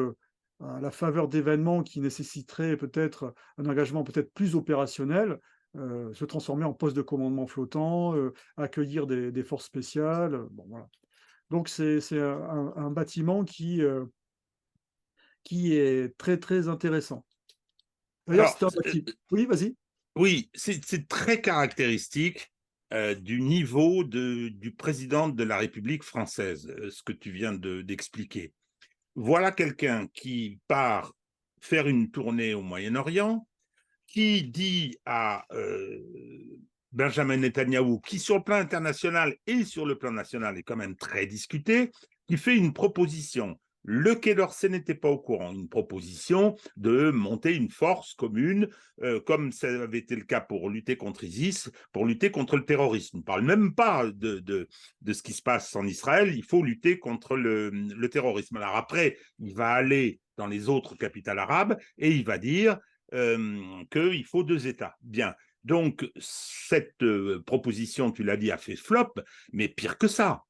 C: à la faveur d'événements qui nécessiteraient peut-être un engagement peut-être plus opérationnel, se transformer en poste de commandement flottant, accueillir des forces spéciales. Bon, voilà. Donc c'est un bâtiment qui est très, très intéressant. D'ailleurs,
A: Alors,
C: c'est un bâtiment. Oui, vas-y.
A: oui, c'est très caractéristique du niveau du président de la République française, ce que tu viens d'expliquer. Voilà quelqu'un qui part faire une tournée au Moyen-Orient, qui dit à Benjamin Netanyahou, qui sur le plan international et sur le plan national est quand même très discuté, qui fait une proposition. Le Quai d'Orsay n'était pas au courant, une proposition de monter une force commune, comme ça avait été le cas pour lutter contre ISIS, pour lutter contre le terrorisme. On ne parle même pas de ce qui se passe en Israël, il faut lutter contre le terrorisme. Alors après, il va aller dans les autres capitales arabes et il va dire qu'il faut 2 États. Bien. Donc, cette proposition, tu l'as dit, a fait flop, mais pire que ça.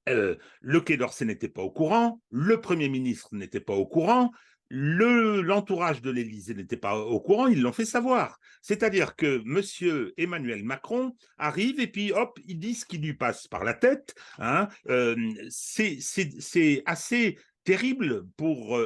A: Le Quai d'Orsay n'était pas au courant, le Premier ministre n'était pas au courant, l'entourage de l'Élysée n'était pas au courant, ils l'ont fait savoir. C'est-à-dire que M. Emmanuel Macron arrive et puis hop, il dit ce qui lui passe par la tête. Hein. C'est assez terrible pour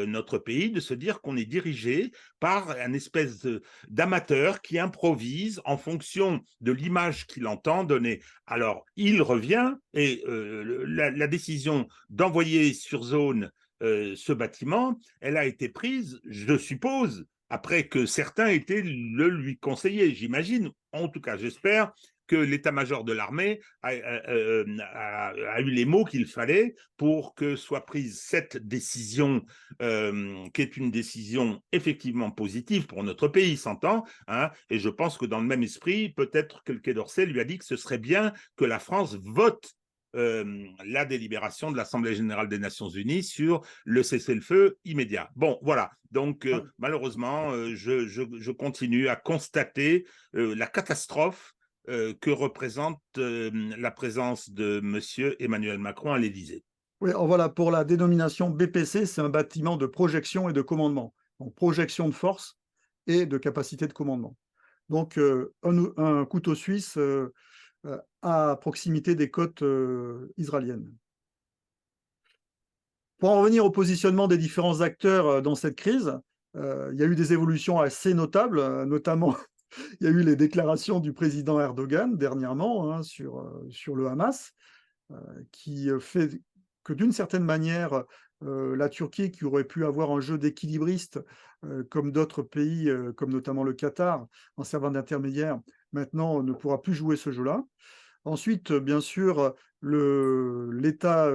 A: notre pays de se dire qu'on est dirigé par un espèce d'amateur qui improvise en fonction de l'image qu'il entend donner. Alors, il revient et la décision d'envoyer sur zone ce bâtiment, elle a été prise, je suppose, après que certains étaient le lui conseiller, j'imagine, en tout cas j'espère, que l'état-major de l'armée a eu les mots qu'il fallait pour que soit prise cette décision, qui est une décision effectivement positive pour notre pays, s'entend, hein, et je pense que dans le même esprit, peut-être que le Quai d'Orsay lui a dit que ce serait bien que la France vote la délibération de l'Assemblée générale des Nations unies sur le cessez-le-feu immédiat. Bon, voilà. Donc, malheureusement, je continue à constater la catastrophe que représente la présence de M. Emmanuel Macron à l'Élysée.
C: Oui, voilà, pour la dénomination BPC, c'est un bâtiment de projection et de commandement. Donc, projection de force et de capacité de commandement. Donc, un couteau suisse à proximité des côtes israéliennes. Pour en revenir au positionnement des différents acteurs dans cette crise, il y a eu des évolutions assez notables, notamment il y a eu les déclarations du président Erdogan dernièrement hein, sur le Hamas, qui fait que d'une certaine manière, la Turquie, qui aurait pu avoir un jeu d'équilibriste, comme d'autres pays, comme notamment le Qatar, en servant d'intermédiaire, maintenant ne pourra plus jouer ce jeu-là. Ensuite, bien sûr, l'État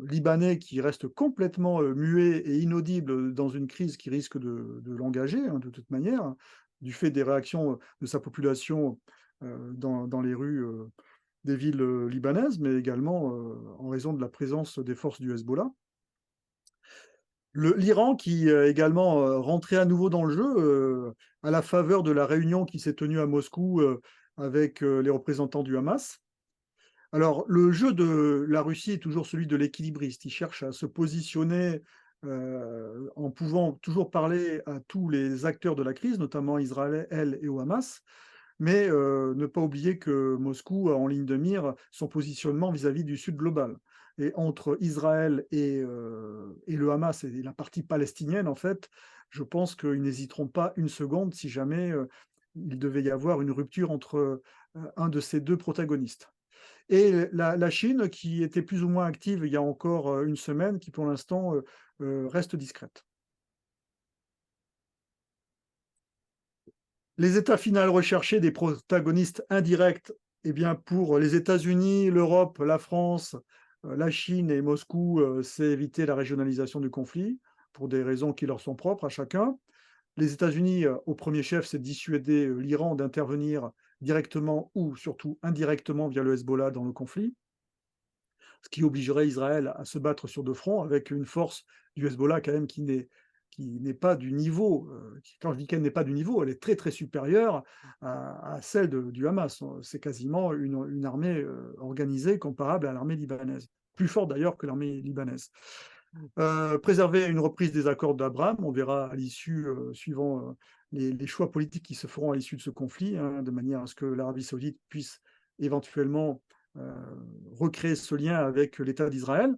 C: libanais qui reste complètement muet et inaudible dans une crise qui risque de l'engager, hein, de toute manière, du fait des réactions de sa population dans les rues des villes libanaises, mais également en raison de la présence des forces du Hezbollah. L'Iran qui est également rentré à nouveau dans le jeu à la faveur de la réunion qui s'est tenue à Moscou avec les représentants du Hamas. Alors, le jeu de la Russie est toujours celui de l'équilibriste. Il cherche à se positionner en pouvant toujours parler à tous les acteurs de la crise, notamment Israël et au Hamas, mais ne pas oublier que Moscou a en ligne de mire son positionnement vis-à-vis du Sud global. Et entre Israël et le Hamas et la partie palestinienne, en fait, je pense qu'ils n'hésiteront pas une seconde si jamais il devait y avoir une rupture entre un de ces deux protagonistes. Et la Chine, qui était plus ou moins active il y a encore une semaine, qui pour l'instant reste discrète. Les états finaux recherchés des protagonistes indirects, eh bien pour les États-Unis, l'Europe, la France, la Chine et Moscou, c'est éviter la régionalisation du conflit, pour des raisons qui leur sont propres à chacun. Les États-Unis, au premier chef, c'est dissuader l'Iran d'intervenir directement ou surtout indirectement via le Hezbollah dans le conflit, ce qui obligerait Israël à se battre sur deux fronts avec une force du Hezbollah quand même qui n'est pas du niveau, quand je dis qu'elle n'est pas du niveau, elle est très très supérieure à celle du Hamas. C'est quasiment une armée organisée comparable à l'armée libanaise, plus forte d'ailleurs que l'armée libanaise. Préserver une reprise des accords d'Abraham, on verra à l'issue, suivant les choix politiques qui se feront à l'issue de ce conflit, hein, de manière à ce que l'Arabie saoudite puisse éventuellement recréer ce lien avec l'État d'Israël.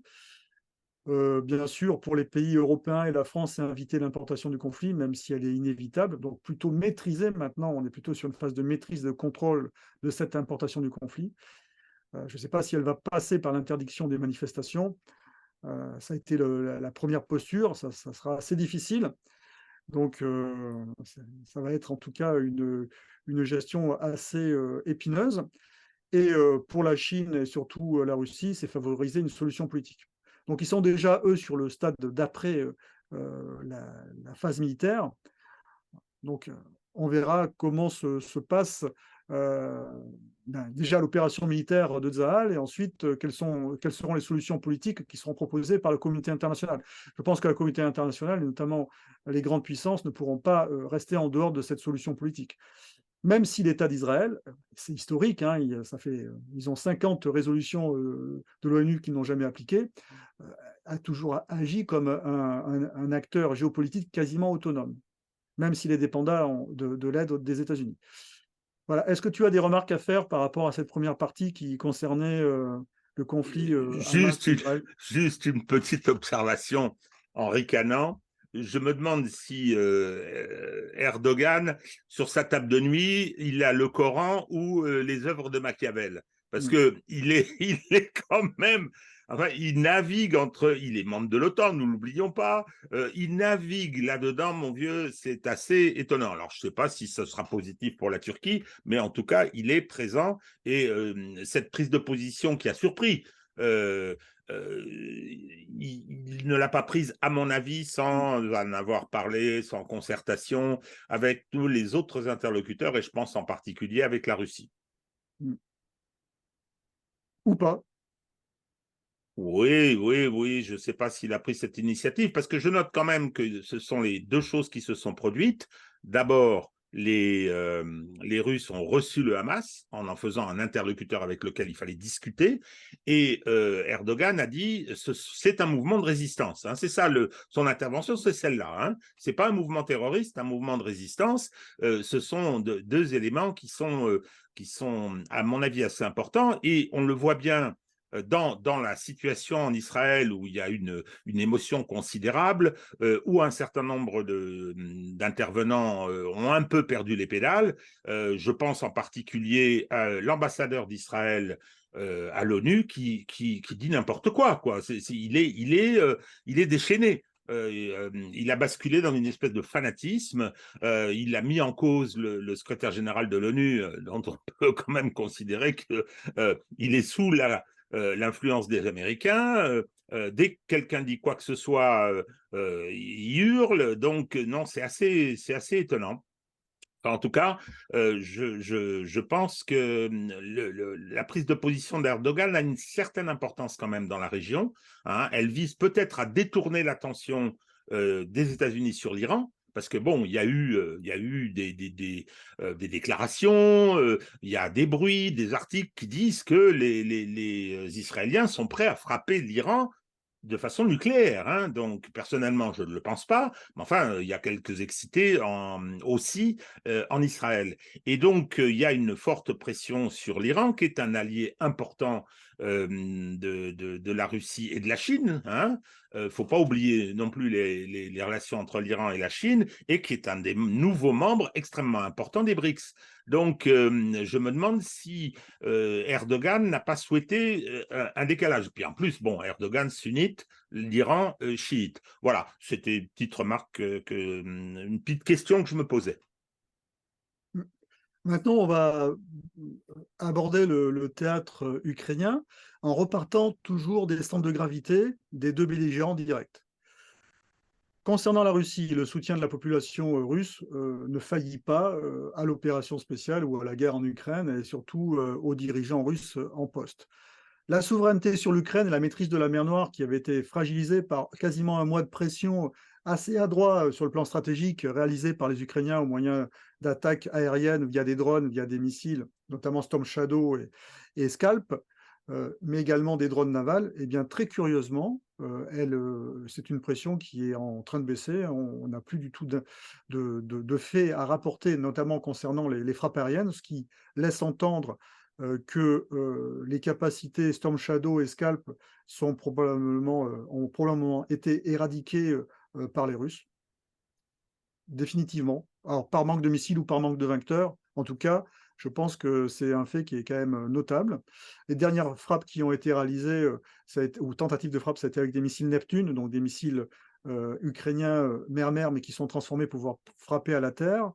C: Bien sûr, pour les pays européens et la France, c'est éviter l'importation du conflit, même si elle est inévitable. Donc, plutôt maîtriser maintenant, on est plutôt sur une phase de maîtrise, de contrôle de cette importation du conflit. Je ne sais pas si elle va passer par l'interdiction des manifestations. Ça a été la première posture, ça sera assez difficile. Donc, ça va être en tout cas une gestion assez épineuse. Et pour la Chine et surtout la Russie, c'est favoriser une solution politique. Donc, ils sont déjà, eux, sur le stade d'après la phase militaire. Donc, on verra comment se passe déjà l'opération militaire de Tsahal et ensuite quelles seront les solutions politiques qui seront proposées par la communauté internationale. Je pense que la communauté internationale, et notamment les grandes puissances, ne pourront pas rester en dehors de cette solution politique. Même si l'État d'Israël, c'est historique, hein, ils ont 50 résolutions de l'ONU qu'ils n'ont jamais appliquées, a toujours agi comme un acteur géopolitique quasiment autonome, même s'il est dépendant de l'aide des États-Unis. Voilà. Est-ce que tu as des remarques à faire par rapport à cette première partie qui concernait le conflit Hamas-Israël ?
A: Juste une petite observation en ricanant. Je me demande si Erdogan, sur sa table de nuit, il a le Coran ou les œuvres de Machiavel. Parce qu'il est quand même... Enfin, il navigue il est membre de l'OTAN, nous ne l'oublions pas. Il navigue là-dedans, mon vieux, c'est assez étonnant. Alors, je ne sais pas si ce sera positif pour la Turquie, mais en tout cas, il est présent. Et cette prise de position qui a surpris, il ne l'a pas prise, à mon avis, sans en avoir parlé, sans concertation avec tous les autres interlocuteurs, et je pense en particulier avec la Russie.
C: Ou pas.
A: Oui, je ne sais pas s'il a pris cette initiative, parce que je note quand même que ce sont les deux choses qui se sont produites. D'abord, les Russes ont reçu le Hamas en faisant un interlocuteur avec lequel il fallait discuter, et Erdogan a dit c'est un mouvement de résistance. Hein, c'est ça, son intervention, c'est celle-là. Hein, c'est pas un mouvement terroriste, un mouvement de résistance. Ce sont deux éléments qui sont, à mon avis, assez importants, et on le voit bien dans la situation en Israël où il y a une émotion considérable, où un certain nombre d'intervenants ont un peu perdu les pédales. Je pense en particulier à l'ambassadeur d'Israël à l'ONU qui dit n'importe quoi. Il est déchaîné. Il a basculé dans une espèce de fanatisme. Il a mis en cause le secrétaire général de l'ONU, dont on peut quand même considérer qu'il est sous l'influence des Américains. Dès que quelqu'un dit quoi que ce soit, il hurle. Donc, non, c'est assez étonnant. Enfin, en tout cas, je pense que la prise de position d'Erdogan a une certaine importance quand même dans la région. Hein. Elle vise peut-être à détourner l'attention des États-Unis sur l'Iran. Parce que bon, il y a eu des déclarations, il y a des bruits, des articles qui disent que les Israéliens sont prêts à frapper l'Iran de façon nucléaire. Hein. Donc, personnellement, je ne le pense pas, mais enfin, il y a quelques excités aussi en Israël. Et donc, il y a une forte pression sur l'Iran, qui est un allié important de la Russie et de la Chine. Hein. Faut pas oublier non plus les relations entre l'Iran et la Chine, et qui est un des nouveaux membres extrêmement importants des BRICS. Donc, je me demande si Erdogan n'a pas souhaité un décalage. Puis en plus, bon, Erdogan sunnite, l'Iran chiite. Voilà, c'était une petite remarque, une petite question que je me posais.
C: Maintenant, on va aborder le théâtre ukrainien en repartant toujours des centres de gravité des deux belligérants directs. Concernant la Russie, le soutien de la population russe ne faillit pas à l'opération spéciale ou à la guerre en Ukraine et surtout aux dirigeants russes en poste. La souveraineté sur l'Ukraine et la maîtrise de la mer Noire, qui avait été fragilisée par quasiment un mois de pression assez adroit sur le plan stratégique réalisé par les Ukrainiens au moyen d'attaques aériennes via des drones, via des missiles, notamment Storm Shadow et Scalp, mais également des drones navals, eh bien, très curieusement, c'est une pression qui est en train de baisser. On n'a plus du tout de faits à rapporter, notamment concernant les frappes aériennes, ce qui laisse entendre que les capacités Storm Shadow et Scalp ont probablement été éradiquées par les Russes, définitivement. Alors, par manque de missiles ou par manque de vecteurs, en tout cas, je pense que c'est un fait qui est quand même notable. Les dernières frappes qui ont été réalisées, ou tentatives de frappe, ça a été avec des missiles Neptune, donc des missiles ukrainiens mer-mer, mais qui sont transformés pour pouvoir frapper à la terre.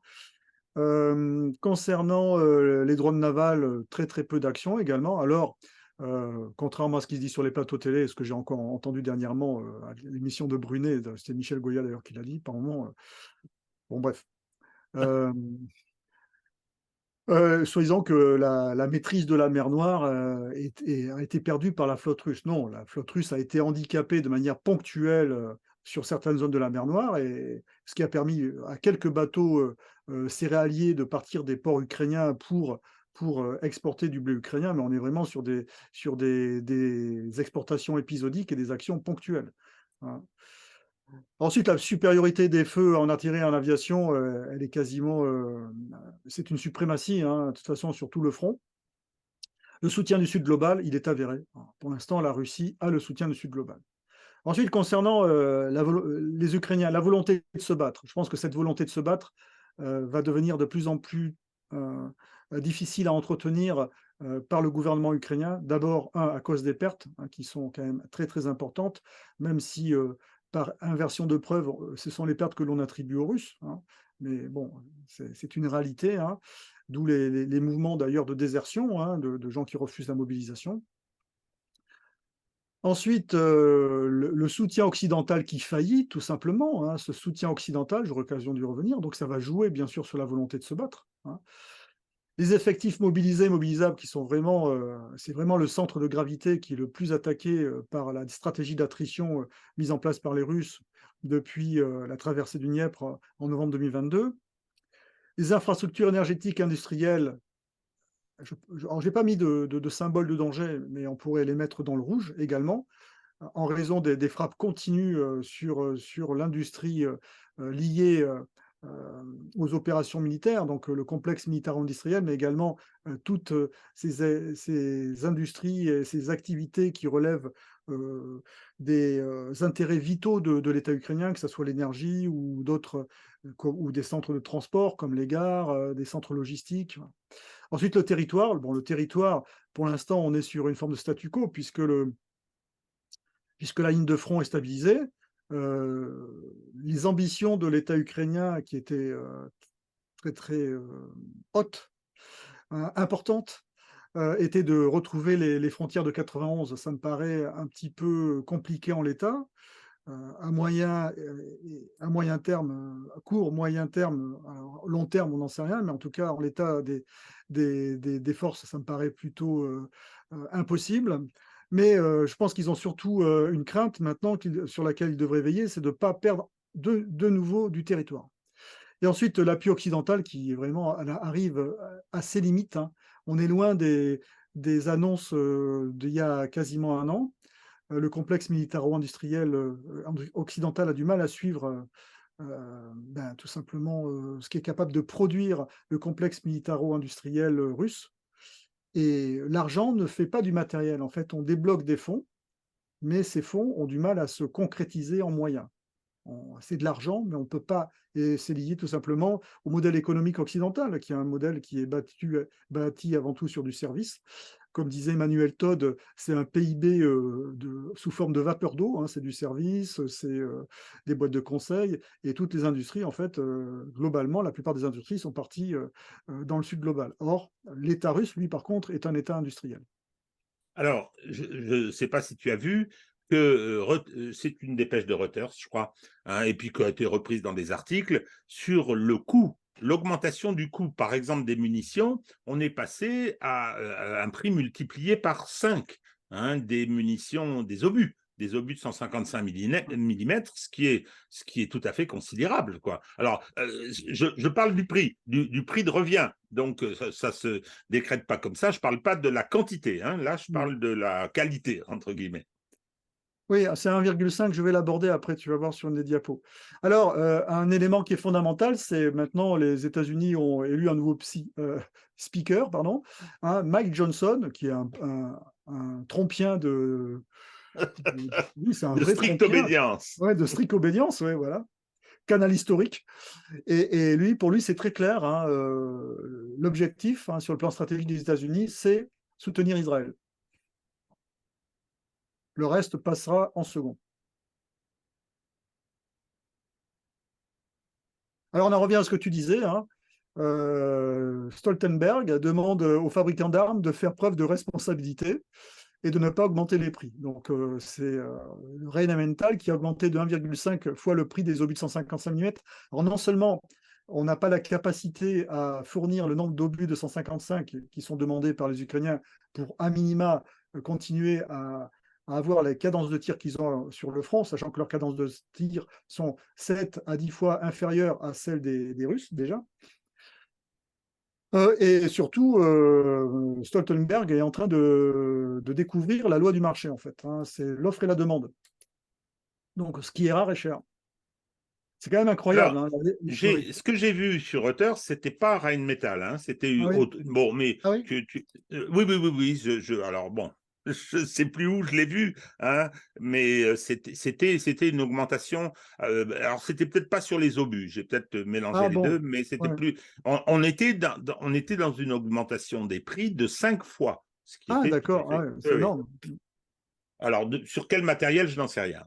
C: Concernant les drones navals, très très peu d'actions également. Alors, contrairement à ce qui se dit sur les plateaux télé, ce que j'ai encore entendu dernièrement à l'émission de Brunet, c'était Michel Goya d'ailleurs qui l'a dit, par moment. Bon, bref. Soi-disant que la maîtrise de la mer Noire a été perdue par la flotte russe. Non, la flotte russe a été handicapée de manière ponctuelle sur certaines zones de la mer Noire, et ce qui a permis à quelques bateaux céréaliers de partir des ports ukrainiens pour exporter du blé ukrainien, mais on est vraiment sur des exportations épisodiques et des actions ponctuelles, hein. Ensuite, la supériorité des feux en artillerie et en aviation, elle est quasiment, c'est une suprématie, hein, de toute façon sur tout le front. Le soutien du Sud global, il est avéré. Pour l'instant, la Russie a le soutien du Sud global. Ensuite, concernant les Ukrainiens, la volonté de se battre, je pense que cette volonté de se battre va devenir de plus en plus difficile à entretenir par le gouvernement ukrainien. D'abord, à cause des pertes, hein, qui sont quand même très très importantes, même si par inversion de preuve, ce sont les pertes que l'on attribue aux Russes, hein. Mais bon, c'est une réalité, hein. D'où les mouvements d'ailleurs de désertion, hein, de gens qui refusent la mobilisation. Ensuite, le soutien occidental qui faillit, tout simplement, hein. Ce soutien occidental, j'aurai l'occasion d'y revenir, donc ça va jouer bien sûr sur la volonté de se battre, hein. Les effectifs mobilisés, mobilisables, qui sont vraiment, c'est vraiment le centre de gravité qui est le plus attaqué par la stratégie d'attrition mise en place par les Russes depuis la traversée du Dniepr en novembre 2022. Les infrastructures énergétiques industrielles, alors j'ai pas mis de symbole de danger, mais on pourrait les mettre dans le rouge également, en raison des frappes continues sur l'industrie liée aux opérations militaires, donc le complexe militaro-industriel, mais également toutes ces industries et ces activités qui relèvent des intérêts vitaux de l'État ukrainien, que ce soit l'énergie ou d'autres, ou des centres de transport comme les gares, des centres logistiques. Ensuite, le territoire. Bon, le territoire, pour l'instant, on est sur une forme de statu quo, puisque la ligne de front est stabilisée. Les ambitions de l'État ukrainien, qui étaient très très hautes, importantes, étaient de retrouver les frontières de 91. Ça me paraît un petit peu compliqué en l'état. À moyen terme, à court, moyen terme, alors long terme, on n'en sait rien, mais en tout cas, en l'état des forces, ça me paraît plutôt impossible. Mais je pense qu'ils ont surtout une crainte maintenant sur laquelle ils devraient veiller, c'est de ne pas perdre de nouveau du territoire. Et ensuite, l'appui occidental qui vraiment arrive à ses limites, hein. On est loin des annonces d'il y a quasiment un an. Le complexe militaro-industriel occidental a du mal à suivre tout simplement ce qui est capable de produire le complexe militaro-industriel russe. Et l'argent ne fait pas du matériel. En fait, on débloque des fonds, mais ces fonds ont du mal à se concrétiser en moyens. C'est de l'argent, mais on ne peut pas. Et c'est lié tout simplement au modèle économique occidental, qui est un modèle qui est bâti avant tout sur du service. Comme disait Emmanuel Todd, c'est un PIB sous forme de vapeur d'eau, hein, c'est du service, c'est des boîtes de conseil, et toutes les industries, en fait, globalement, la plupart des industries sont parties dans le sud global. Or, l'État russe, lui, par contre, est un État industriel.
A: Alors, je ne sais pas si tu as vu que c'est une dépêche de Reuters, je crois, hein, et puis qui a été reprise dans des articles sur le coût, l'augmentation du coût, par exemple, des munitions. On est passé à un prix multiplié par 5, hein, des munitions, des obus, des obus de 155 mm, ce qui est tout à fait considérable, quoi. Alors, je parle du prix, du prix de revient. Donc, ça ne se décrète pas comme ça. Je ne parle pas de la quantité. Hein. Là, je parle de la qualité, entre guillemets.
C: Oui, c'est 1,5, je vais l'aborder après, tu vas voir sur une des diapos. Alors, un élément qui est fondamental, c'est maintenant les États-Unis ont élu un nouveau speaker, pardon, hein, Mike Johnson, qui est un trompien oui, c'est un
A: De
C: vrai
A: stricte
C: trompien,
A: obédience.
C: ouais, de stricte obédience, ouais, voilà, canal historique. Et lui, pour lui, c'est très clair, hein, l'objectif, hein, sur le plan stratégique des États-Unis, c'est soutenir Israël. Le reste passera en second. Alors, on en revient à ce que tu disais, hein. Stoltenberg demande aux fabricants d'armes de faire preuve de responsabilité et de ne pas augmenter les prix. Donc, c'est Rheinmetall qui a augmenté de 1,5 fois le prix des obus de 155 mm. Alors, non seulement on n'a pas la capacité à fournir le nombre d'obus de 155 qui sont demandés par les Ukrainiens pour, à minima, continuer à avoir les cadences de tir qu'ils ont sur le front, sachant que leurs cadences de tir sont 7 à 10 fois inférieures à celles des Russes, déjà. Et surtout, Stoltenberg est en train de découvrir la loi du marché, en fait, hein. C'est l'offre et la demande. Donc, ce qui est rare est cher. C'est quand même incroyable.
A: Alors,
C: Hein.
A: ce que j'ai vu sur Reuters, c'était pas Rheinmetall, hein, c'était
C: Ah oui.
A: bon, mais
C: Ah oui.
A: oui, oui, oui, oui. Alors bon, je sais plus où je l'ai vu, hein, mais c'était une augmentation. Alors c'était peut-être pas sur les obus, j'ai peut-être mélangé
C: Ah
A: les deux,
C: bon.
A: mais c'était
C: Ouais.
A: plus. On était dans une augmentation des prix de 5 fois, ce qui
C: Ah
A: était tout à
C: d'accord. Ah
A: fait.
C: ouais,
A: Oui,
C: c'est
A: oui.
C: énorme.
A: Alors sur quel matériel, je n'en sais rien.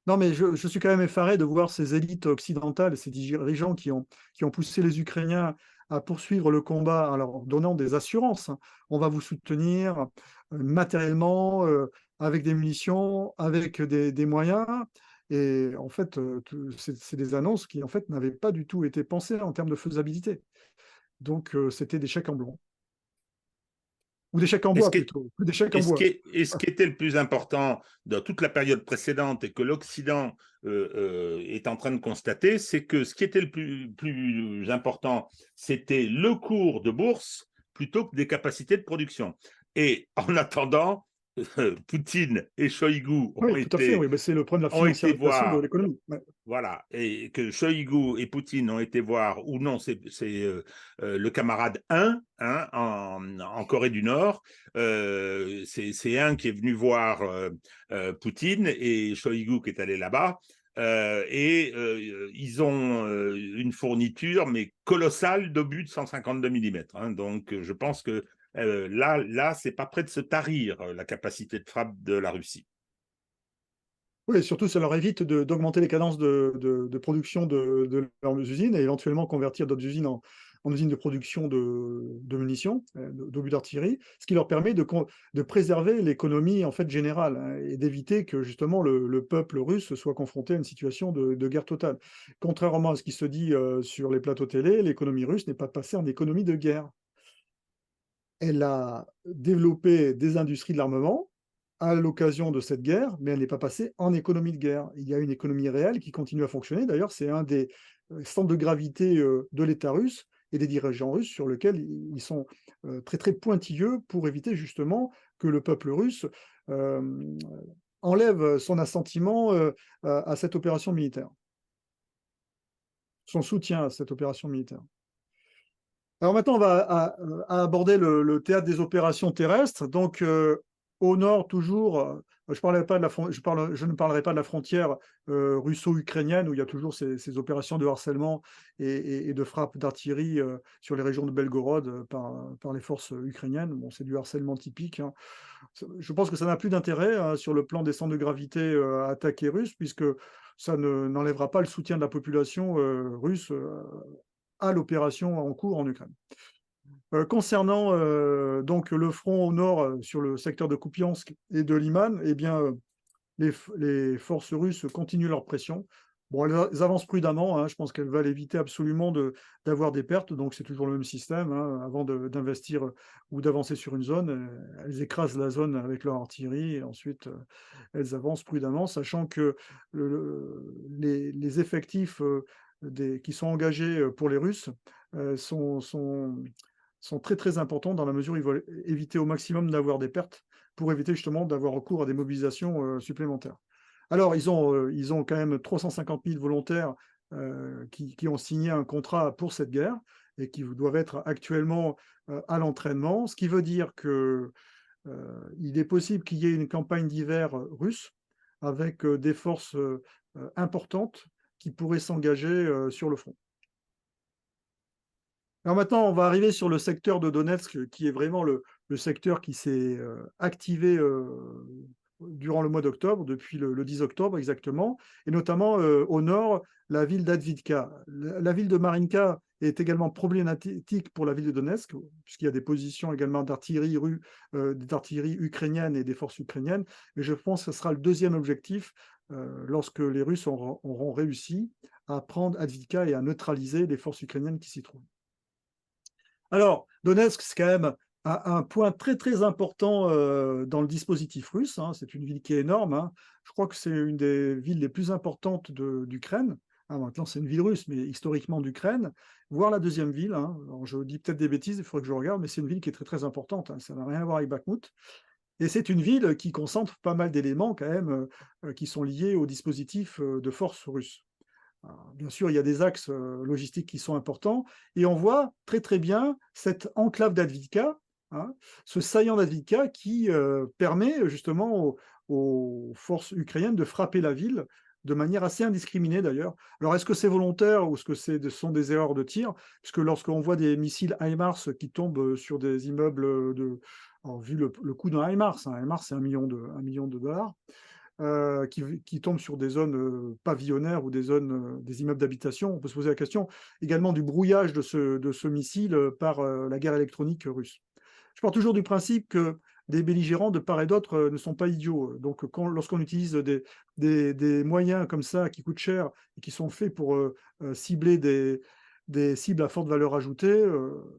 C: Non, mais je suis quand même effaré de voir ces élites occidentales, ces dirigeants qui ont poussé les Ukrainiens à poursuivre le combat en leur donnant des assurances, hein. On va vous soutenir matériellement, avec des munitions, avec des moyens. Et en fait, c'est des annonces qui en fait n'avaient pas du tout été pensées en termes de faisabilité. Donc, c'était des chèques en blanc. Ou des chèques en
A: Et ce
C: bois
A: qui est,
C: plutôt. Des chèques en
A: Et ce
C: bois.
A: qui, et ce qui était le plus important dans toute la période précédente et que l'Occident est en train de constater, c'est que ce qui était le plus important, c'était le cours de bourse plutôt que des capacités de production. Et en attendant, Poutine et Shoigu
C: Oui, tout à fait. Oui, ben, c'est le problème de la
A: ont été
C: financiarisation de
A: voir.
C: l'économie. Ouais.
A: Voilà, et que Shoigu et Poutine ont été voir, ou non, c'est le camarade 1 hein, en Corée du Nord. C'est un qui est venu voir Poutine et Shoigu qui est allé là-bas. Ils ont une fourniture, mais colossale, d'obus de 152 mm. Hein, donc, je pense que là, c'est pas près de se tarir la capacité de frappe de la Russie.
C: Oui, et surtout, ça leur évite d'augmenter les cadences de production de leurs usines et éventuellement convertir d'autres usines en usines de production de munitions, d'obus d'artillerie, ce qui leur permet de préserver l'économie en fait générale, hein, et d'éviter que justement le peuple russe soit confronté à une situation de guerre totale. Contrairement à ce qui se dit sur les plateaux télé, l'économie russe n'est pas passée en économie de guerre. Elle a développé des industries de l'armement à l'occasion de cette guerre, mais elle n'est pas passée en économie de guerre. Il y a une économie réelle qui continue à fonctionner. D'ailleurs, c'est un des centres de gravité de l'État russe et des dirigeants russes sur lequel ils sont très très pointilleux pour éviter justement que le peuple russe enlève son assentiment à cette opération militaire, son soutien à cette opération militaire. Alors maintenant, on va aborder le théâtre des opérations terrestres. Donc, au nord, toujours, je ne parlerai pas de la frontière russo-ukrainienne, où il y a toujours ces opérations de harcèlement et de frappe d'artillerie sur les régions de Belgorod par les forces ukrainiennes. Bon, c'est du harcèlement typique, hein. Je pense que ça n'a plus d'intérêt hein, sur le plan des centres de gravité attaqués russes, puisque ça n'enlèvera pas le soutien de la population russe à l'opération en cours en Ukraine. Concernant donc le front au nord sur le secteur de Kupiansk et de Liman, eh bien, les forces russes continuent leur pression. Bon, elles avancent prudemment, hein, je pense qu'elles veulent éviter absolument d'avoir des pertes, donc c'est toujours le même système, hein, avant d'investir ou d'avancer sur une zone, elles écrasent la zone avec leur artillerie et ensuite elles avancent prudemment, sachant que les effectifs qui sont engagés pour les Russes sont très très importants dans la mesure où ils veulent éviter au maximum d'avoir des pertes pour éviter justement d'avoir recours à des mobilisations supplémentaires. Alors, ils ont quand même 350 000 volontaires qui ont signé un contrat pour cette guerre et qui doivent être actuellement à l'entraînement, ce qui veut dire que il est possible qu'il y ait une campagne d'hiver russe avec des forces importantes qui pourraient s'engager sur le front. Alors maintenant, on va arriver sur le secteur de Donetsk, qui est vraiment le secteur qui s'est activé durant le mois d'octobre, depuis le 10 octobre exactement, et notamment au nord, la ville d'Advitka. La ville de Marinka est également problématique pour la ville de Donetsk, puisqu'il y a des positions également d'artillerie ukrainienne et des forces ukrainiennes, mais je pense que ce sera le deuxième objectif lorsque les Russes auront réussi à prendre Advitka et à neutraliser les forces ukrainiennes qui s'y trouvent. Alors, Donetsk, c'est quand même un point très très important dans le dispositif russe, hein. C'est une ville qui est énorme, hein. Je crois que c'est une des villes les plus importantes d'Ukraine. Ah, maintenant, c'est une ville russe, mais historiquement d'Ukraine, voire la deuxième ville, hein. Alors, je dis peut-être des bêtises, il faudrait que je regarde, mais c'est une ville qui est très très importante, hein. Ça n'a rien à voir avec Bakhmout. Et c'est une ville qui concentre pas mal d'éléments quand même qui sont liés au dispositif de force russe. Alors, bien sûr, il y a des axes logistiques qui sont importants, et on voit très très bien cette enclave d'Advitka, hein, ce saillant d'Advitka qui permet justement aux forces ukrainiennes de frapper la ville de manière assez indiscriminée d'ailleurs. Alors est-ce que c'est volontaire ou est-ce que ce sont des erreurs de tir? Puisque lorsqu'on voit des missiles HIMARS qui tombent sur des immeubles alors, vu le coût d'un HIMARS, hein, HIMARS c'est 1 million de dollars, qui tombent sur des zones pavillonnaires ou des zones, des immeubles d'habitation. On peut se poser la question également du brouillage de ce missile par la guerre électronique russe. Je pars toujours du principe que des belligérants de part et d'autre ne sont pas idiots. Donc, lorsqu'on utilise des moyens comme ça qui coûtent cher et qui sont faits pour cibler des cibles à forte valeur ajoutée,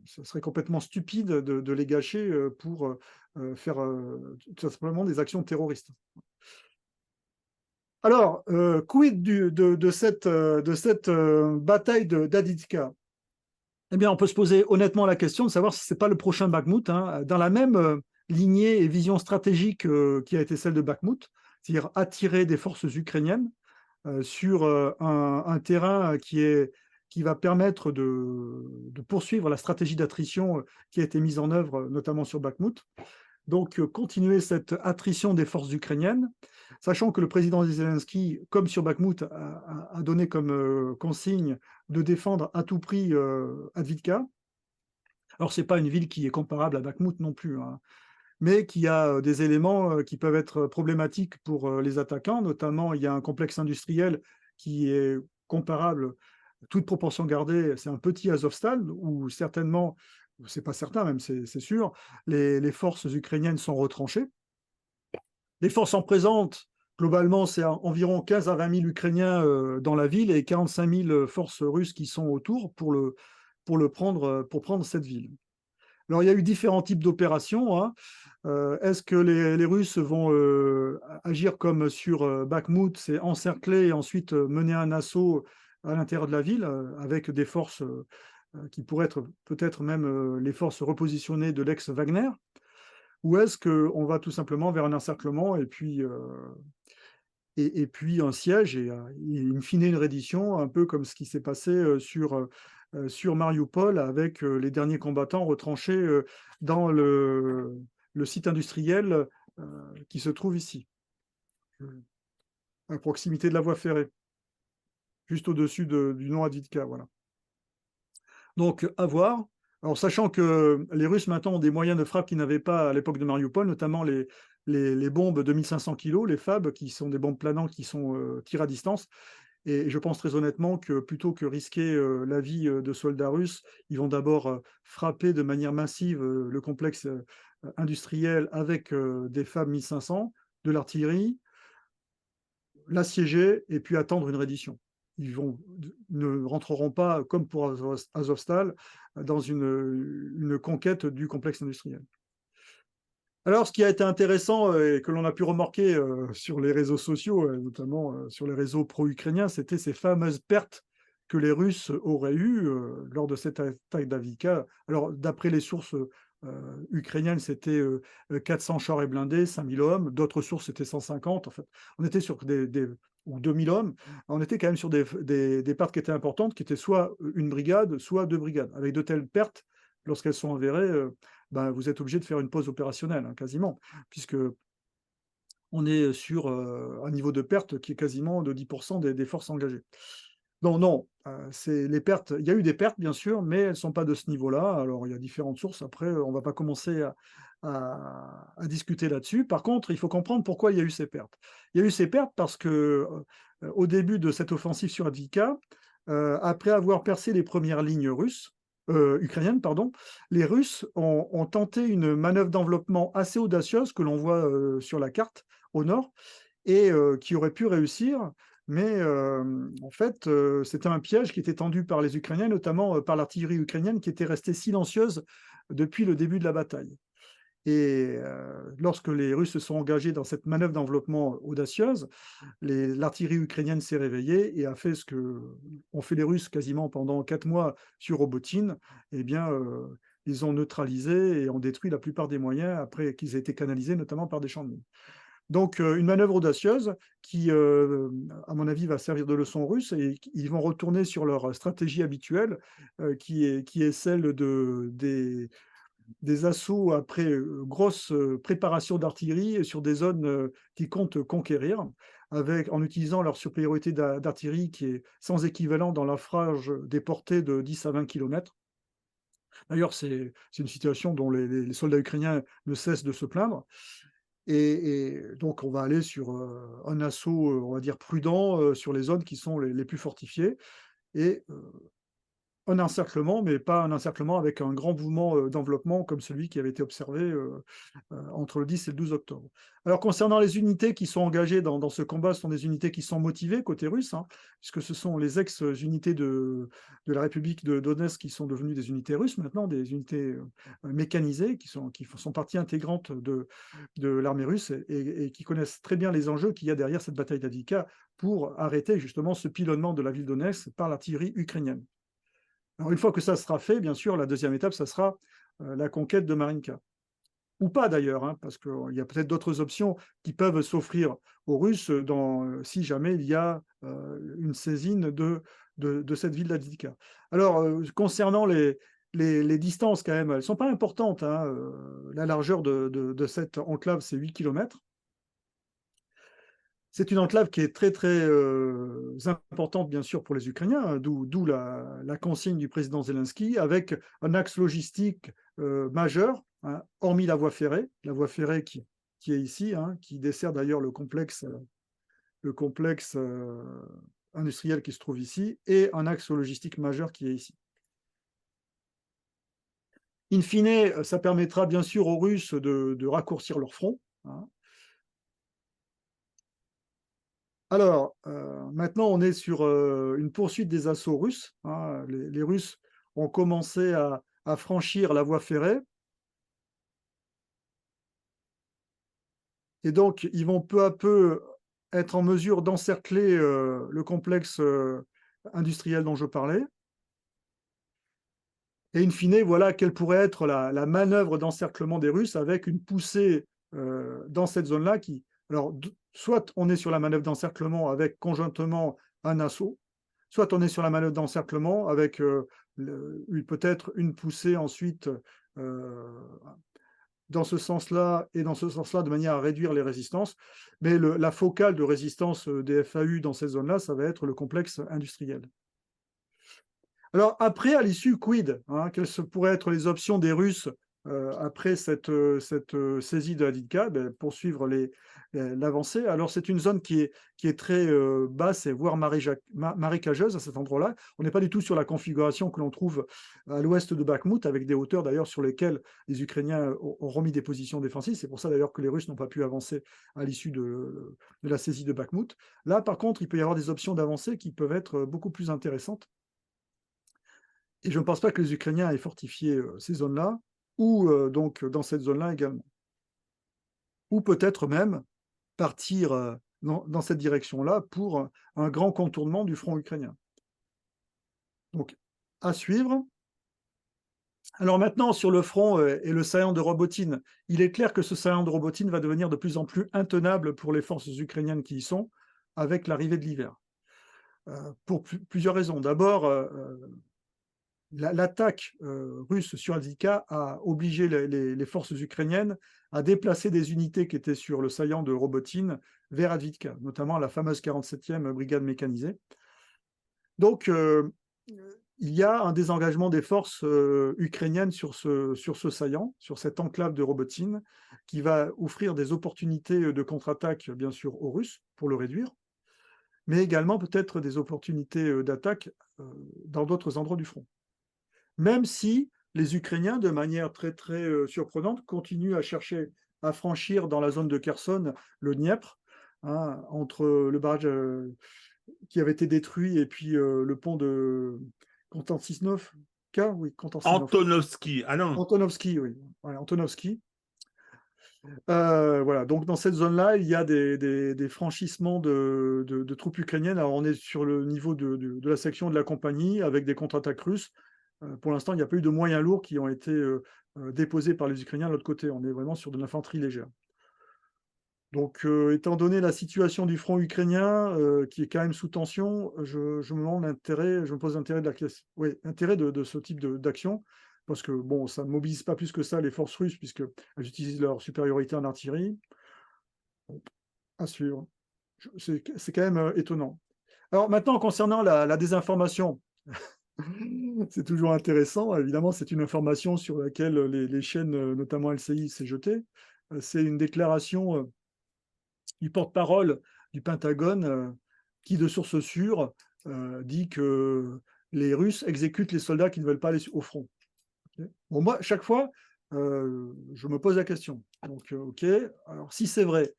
C: ce serait complètement stupide de les gâcher pour faire tout simplement des actions terroristes. Alors, quid de cette bataille d'Advitka? Eh bien, on peut se poser honnêtement la question de savoir si ce n'est pas le prochain Bakhmout, hein, dans la même lignée et vision stratégique qui a été celle de Bakhmout, c'est-à-dire attirer des forces ukrainiennes sur un terrain qui va permettre de poursuivre la stratégie d'attrition qui a été mise en œuvre, notamment sur Bakhmout. Donc, continuer cette attrition des forces ukrainiennes, sachant que le président Zelensky, comme sur Bakhmout, a donné comme consigne de défendre à tout prix Advitka. Alors, ce n'est pas une ville qui est comparable à Bakhmout non plus, hein, mais qui a des éléments qui peuvent être problématiques pour les attaquants. Notamment, il y a un complexe industriel qui est comparable, toute proportion gardée, c'est un petit Azovstal, où certainement, c'est pas certain même, c'est sûr, les forces ukrainiennes sont retranchées. Les forces en présence, globalement, c'est environ 15 à 20 000 Ukrainiens dans la ville et 45 000 forces russes qui sont autour pour prendre cette ville. Alors, il y a eu différents types d'opérations, hein. Est-ce que les Russes vont agir comme sur Bakhmout, c'est encercler et ensuite mener un assaut à l'intérieur de la ville avec des forces qui pourraient être peut-être même les forces repositionnées de l'ex-Wagner? Ou est-ce qu'on va tout simplement vers un encerclement et puis un siège et in fine une reddition, un peu comme ce qui s'est passé sur Mariupol avec les derniers combattants retranchés dans le site industriel qui se trouve ici, à proximité de la voie ferrée, juste au-dessus du nom Advitka, voilà. Donc, à voir. Alors, sachant que les Russes maintenant ont des moyens de frappe qu'ils n'avaient pas à l'époque de Mariupol, notamment les bombes de 1500 kg, les FAB, qui sont des bombes planantes qui sont tirées à distance. Et je pense très honnêtement que plutôt que risquer la vie de soldats russes, ils vont d'abord frapper de manière massive le complexe industriel avec des FAB 1500, de l'artillerie, l'assiéger et puis attendre une reddition. ne rentreront pas, comme pour Azovstal, dans une conquête du complexe industriel. Alors, ce qui a été intéressant et que l'on a pu remarquer sur les réseaux sociaux, notamment sur les réseaux pro-ukrainiens, c'était ces fameuses pertes que les Russes auraient eues lors de cette attaque d'Avdiïvka. Alors, d'après les sources ukrainiennes, c'était 400 chars et blindés, 5000 hommes. D'autres sources, c'était 150. En fait, on était sur ou 2000 hommes. On était quand même sur des pertes qui étaient importantes, qui étaient soit une brigade, soit 2 brigades. Avec de telles pertes, lorsqu'elles sont avérées, ben, vous êtes obligé de faire une pause opérationnelle, hein, quasiment, puisque on est sur un niveau de perte qui est quasiment de 10% des forces engagées. Non, non, c'est les pertes. Il y a eu des pertes, bien sûr, mais elles ne sont pas de ce niveau-là. Alors, il y a différentes sources. Après, on ne va pas commencer à discuter là-dessus. Par contre, il faut comprendre pourquoi il y a eu ces pertes. Il y a eu ces pertes parce que, au début de cette offensive sur Avdiïvka, après avoir percé les premières lignes ukrainiennes, pardon, les Russes ont tenté une manœuvre d'enveloppement assez audacieuse que l'on voit sur la carte au nord et qui aurait pu réussir. Mais en fait, c'était un piège qui était tendu par les Ukrainiens, notamment par l'artillerie ukrainienne qui était restée silencieuse depuis le début de la bataille. Et lorsque les Russes se sont engagés dans cette manœuvre d'enveloppement audacieuse, l'artillerie ukrainienne s'est réveillée et a fait ce que ont fait les Russes quasiment pendant 4 mois sur Robotyne. Eh bien, ils ont neutralisé et ont détruit la plupart des moyens après qu'ils aient été canalisés, notamment par des champs de mines. Donc, une manœuvre audacieuse qui, à mon avis, va servir de leçon aux Russes et ils vont retourner sur leur stratégie habituelle qui est celle des assauts après grosse préparation d'artillerie sur des zones qu'ils comptent conquérir en utilisant leur supériorité d'artillerie qui est sans équivalent dans la frange des portées de 10 à 20 km. D'ailleurs, c'est une situation dont les soldats ukrainiens ne cessent de se plaindre. Et donc, on va aller sur un assaut, on va dire, prudent sur les zones qui sont les plus fortifiées et un encerclement, mais pas un encerclement avec un grand mouvement d'enveloppement comme celui qui avait été observé entre le 10 et le 12 octobre. Alors, concernant les unités qui sont engagées dans ce combat, ce sont des unités qui sont motivées côté russe, hein, puisque ce sont les ex-unités de la République de Donetsk qui sont devenues des unités russes maintenant, des unités mécanisées qui sont partie intégrante de l'armée russe et qui connaissent très bien les enjeux qu'il y a derrière cette bataille d'Avdiïvka pour arrêter justement ce pilonnement de la ville de Donetsk par l'artillerie ukrainienne. Alors, une fois que ça sera fait, bien sûr, la deuxième étape, ça sera la conquête de Marinka. Ou pas d'ailleurs, hein, parce qu'il y a peut-être d'autres options qui peuvent s'offrir aux Russes si jamais il y a une saisine de cette ville d'Avdiïvka. Alors, concernant les distances, quand même, elles ne sont pas importantes, hein, la largeur de cette enclave, c'est 8 km. C'est une enclave qui est très, très importante, bien sûr, pour les Ukrainiens, hein, d'où la consigne du président Zelensky, avec un axe logistique majeur, hein, hormis la voie ferrée qui est ici, hein, qui dessert d'ailleurs le complexe industriel qui se trouve ici, et un axe logistique majeur qui est ici. In fine, ça permettra bien sûr aux Russes de raccourcir leur front, hein. Alors, maintenant, on est sur une poursuite des assauts russes, hein. Les Russes ont commencé à franchir la voie ferrée. Et donc, ils vont peu à peu être en mesure d'encercler le complexe industriel dont je parlais. Et in fine, voilà quelle pourrait être la manœuvre d'encerclement des Russes avec une poussée dans cette zone-là qui... Alors, soit on est sur la manœuvre d'encerclement avec conjointement un assaut, soit on est sur la manœuvre d'encerclement avec peut-être une poussée ensuite dans ce sens-là et dans ce sens-là de manière à réduire les résistances. Mais la focale de résistance des FAU dans ces zones-là, ça va être le complexe industriel. Alors après, à l'issue, quid, hein, quelles pourraient être les options des Russes après cette saisie de Avdiïvka? Poursuivre l'avancée. Alors, c'est une zone qui est très basse et voire marécageuse à cet endroit-là. On n'est pas du tout sur la configuration que l'on trouve à l'ouest de Bakhmout, avec des hauteurs d'ailleurs sur lesquelles les Ukrainiens ont remis des positions défensives. C'est pour ça d'ailleurs que les Russes n'ont pas pu avancer à l'issue de la saisie de Bakhmout. Là, par contre, il peut y avoir des options d'avancée qui peuvent être beaucoup plus intéressantes. Et je ne pense pas que les Ukrainiens aient fortifié ces zones-là, ou donc dans cette zone-là également. Ou peut-être même partir dans cette direction-là pour un grand contournement du front ukrainien. Donc, à suivre. Alors maintenant, sur le front et le saillant de Robotine, il est clair que ce saillant de Robotine va devenir de plus en plus intenable pour les forces ukrainiennes qui y sont, avec l'arrivée de l'hiver. Pour plusieurs raisons. D'abord, l'attaque russe sur Avdiivka a obligé les forces ukrainiennes à déplacer des unités qui étaient sur le saillant de Robotine vers Avdiivka, notamment la fameuse 47e brigade mécanisée. Donc, il y a un désengagement des forces ukrainiennes sur ce saillant, sur cette enclave de Robotine, qui va offrir des opportunités de contre-attaque, bien sûr, aux Russes, pour le réduire, mais également peut-être des opportunités d'attaque dans d'autres endroits du front. Même si les Ukrainiens, de manière très très surprenante, continuent à chercher à franchir dans la zone de Kherson le Dniepr, hein, entre le barrage qui avait été détruit et puis le pont de Konstantinovka, oui,
A: Antonovski, ah non.
C: Antonovski, oui, ouais, Antonovski. Voilà, donc dans cette zone-là, il y a des franchissements de troupes ukrainiennes. Alors on est sur le niveau de la section de la compagnie avec des contre-attaques russes. Pour l'instant, il n'y a pas eu de moyens lourds qui ont été déposés par les Ukrainiens de l'autre côté. On est vraiment sur de l'infanterie légère. Donc, étant donné la situation du front ukrainien, qui est quand même sous tension, je me pose l'intérêt de ce type d'action, parce que bon, ça ne mobilise pas plus que ça les forces russes, puisqu'elles utilisent leur supériorité en artillerie. Bon, à suivre. C'est quand même étonnant. Alors maintenant, concernant la désinformation, c'est toujours intéressant. Évidemment, c'est une information sur laquelle les chaînes, notamment LCI, s'est jetée. C'est une déclaration du porte-parole du Pentagone qui, de source sûre, dit que les Russes exécutent les soldats qui ne veulent pas aller au front. Okay. Bon, moi, chaque fois, je me pose la question. Donc, ok, alors si c'est vrai,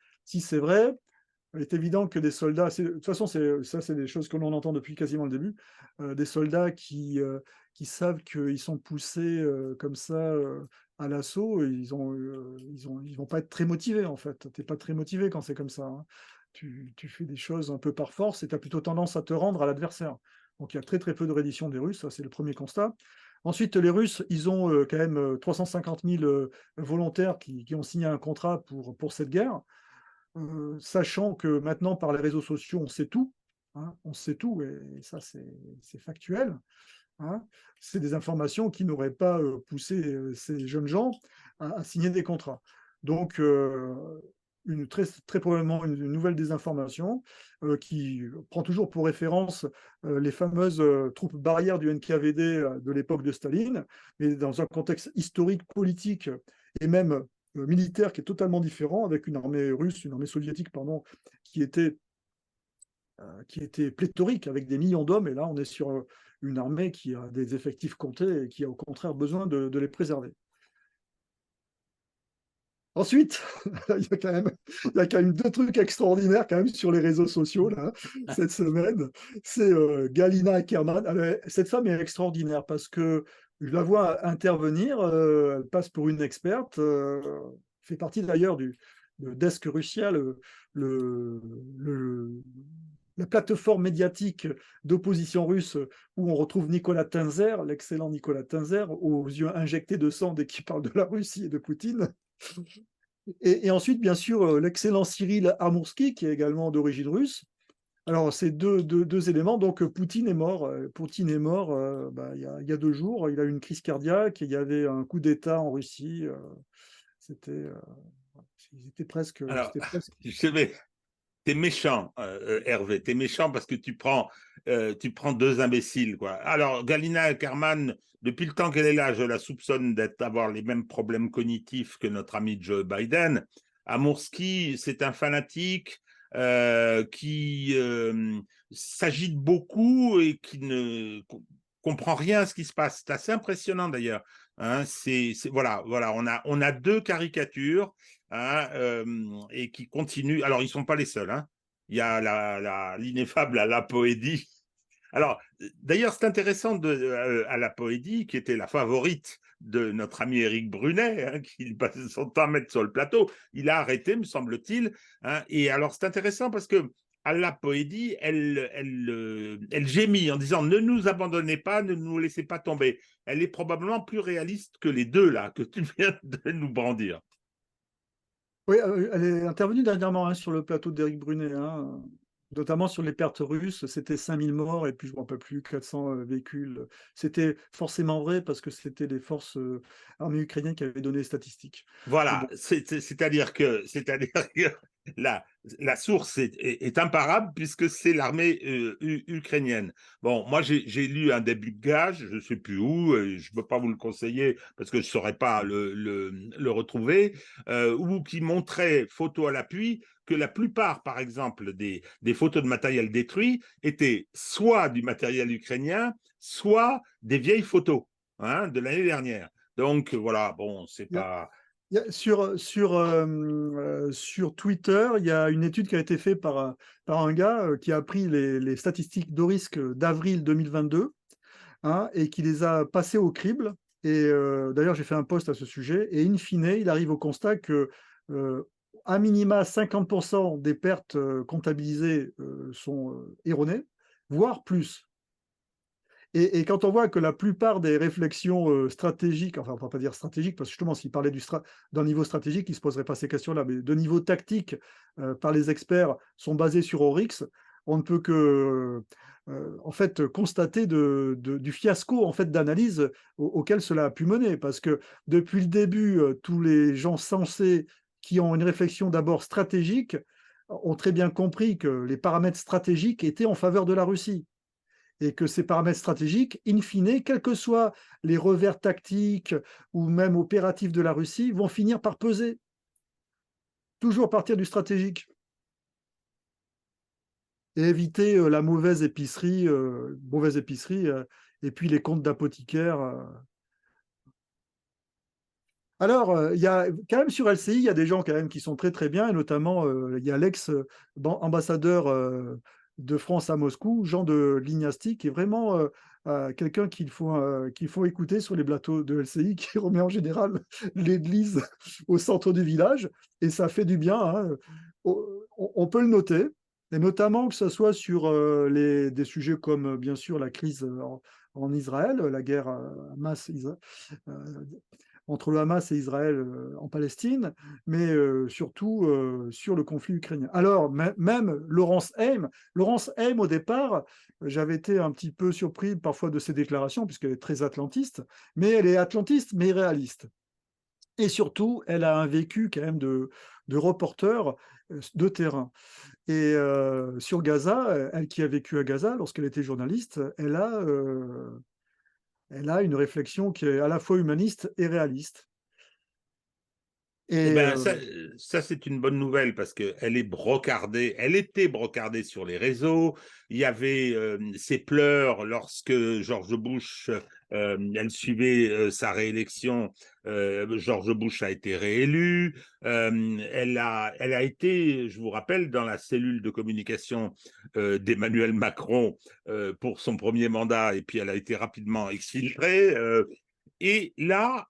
C: il est évident que des soldats, de toute façon, c'est des choses que l'on entend depuis quasiment le début, des soldats qui savent qu'ils sont poussés comme ça à l'assaut, ils vont pas être très motivés en fait. Tu n'es pas très motivé quand c'est comme ça. Hein. Tu fais des choses un peu par force et tu as plutôt tendance à te rendre à l'adversaire. Donc il y a très très peu de reddition des Russes, ça c'est le premier constat. Ensuite, les Russes, ils ont quand même 350 000 volontaires qui ont signé un contrat pour cette guerre. Sachant que maintenant, par les réseaux sociaux, on sait tout, hein, et ça, c'est factuel. Hein. C'est des informations qui n'auraient pas poussé ces jeunes gens à signer des contrats. Donc, très probablement une nouvelle désinformation qui prend toujours pour référence les fameuses troupes barrières du NKVD de l'époque de Staline, mais dans un contexte historique, politique et même militaire qui est totalement différent, avec une armée soviétique, pardon, qui était pléthorique, avec des millions d'hommes, et là on est sur une armée qui a des effectifs comptés et qui a au contraire besoin de les préserver. Ensuite, il y a quand même deux trucs extraordinaires quand même sur les réseaux sociaux là, cette semaine. C'est Galina Ackerman. Alors, cette femme est extraordinaire parce que je la vois intervenir, elle passe pour une experte, fait partie d'ailleurs du Desk Russia, la plateforme médiatique d'opposition russe où on retrouve Nicolas Tinzer, l'excellent Nicolas Tinzer, aux yeux injectés de sang dès qu'il parle de la Russie et de Poutine. Et ensuite, bien sûr, l'excellent Cyril Amourski, qui est également d'origine russe. Alors, ces deux éléments, donc Poutine est mort. Poutine est mort il y a 2 jours. Il a eu une crise cardiaque. Il y avait un coup d'État en Russie. C'était presque...
A: Alors, t'es méchant, Hervé. T'es méchant parce que tu prends 2 imbéciles, quoi. Alors, Galina Ackerman, depuis le temps qu'elle est là, je la soupçonne d'avoir les mêmes problèmes cognitifs que notre ami Joe Biden. Amourski, c'est un fanatique qui s'agite beaucoup et qui ne comprend rien à ce qui se passe. C'est assez impressionnant d'ailleurs. Hein, voilà, on a deux caricatures, hein, et qui continuent. Alors, ils ne sont pas les seuls. Hein. Il y a l'ineffable à la Poédie. Alors, d'ailleurs, c'est intéressant à la Poédie, qui était la favorite de notre ami Éric Brunet, hein, qui passait son temps à mettre sur le plateau. Il a arrêté, me semble-t-il. Hein, et alors, c'est intéressant parce que à la Poédie, elle gémit en disant « Ne nous abandonnez pas, ne nous laissez pas tomber ». Elle est probablement plus réaliste que les deux, là, que tu viens de nous brandir.
C: Oui, elle est intervenue dernièrement, hein, sur le plateau d'Éric Brunet, hein, notamment sur les pertes russes. C'était 5000 morts et puis je ne me rappelle plus, 400 véhicules. C'était forcément vrai parce que c'était les forces armées ukrainiennes qui avaient donné les statistiques.
A: Voilà,
C: Bon.
A: c'est-à-dire que la source est imparable puisque c'est l'armée ukrainienne. Bon, moi j'ai lu un début de gage, je ne sais plus où, je ne peux pas vous le conseiller parce que je ne saurais pas le retrouver, où qui montrait, photo à l'appui, que la plupart, par exemple, des photos de matériel détruit étaient soit du matériel ukrainien, soit des vieilles photos, hein, de l'année dernière. Donc voilà, bon, c'est pas...
C: Sur Twitter, il y a une étude qui a été faite par un gars qui a pris les statistiques d'O-Risque d'avril 2022, hein, et qui les a passées au crible. Et d'ailleurs, j'ai fait un post à ce sujet. Et in fine, il arrive au constat que à minima 50% des pertes comptabilisées sont erronées, voire plus. Et quand on voit que la plupart des réflexions stratégiques, enfin, on ne va pas dire stratégiques, parce que justement, s'il parlait d'un niveau stratégique, il ne se poserait pas ces questions-là, mais de niveau tactique par les experts sont basés sur Oryx, on ne peut que en fait, constater du fiasco en fait, d'analyse auquel cela a pu mener. Parce que depuis le début, tous les gens sensés qui ont une réflexion d'abord stratégique ont très bien compris que les paramètres stratégiques étaient en faveur de la Russie. Et que ces paramètres stratégiques, in fine, quels que soient les revers tactiques ou même opératifs de la Russie, vont finir par peser. Toujours partir du stratégique. Et éviter la mauvaise épicerie, et puis les comptes d'apothicaires. Alors, il y a quand même sur LCI, il y a des gens quand même qui sont très très bien, et notamment il y a l'ex-ambassadeur de France à Moscou, Jean de Lignasti, qui est vraiment quelqu'un qu'il faut écouter sur les plateaux de LCI, qui remet en général l'église au centre du village, et ça fait du bien, hein. On peut le noter, et notamment que ce soit sur des sujets comme bien sûr la crise en Israël, la guerre entre le Hamas et Israël en Palestine, mais surtout sur le conflit ukrainien. Alors, même Laurence Hayme, au départ, j'avais été un petit peu surpris parfois de ses déclarations, puisqu'elle est très atlantiste, mais elle est atlantiste, mais réaliste. Et surtout, elle a un vécu quand même de reporter de terrain. Et sur Gaza, elle qui a vécu à Gaza, lorsqu'elle était journaliste, elle a une réflexion qui est à la fois humaniste et réaliste.
A: Eh
C: Et
A: ben, ça c'est une bonne nouvelle parce qu'elle est brocardée, elle était brocardée sur les réseaux. Il y avait ses pleurs lorsque George Bush, elle suivait sa réélection. George Bush a été réélu. Elle a été, je vous rappelle, dans la cellule de communication d'Emmanuel Macron pour son premier mandat, et puis elle a été rapidement exfiltrée. Et là,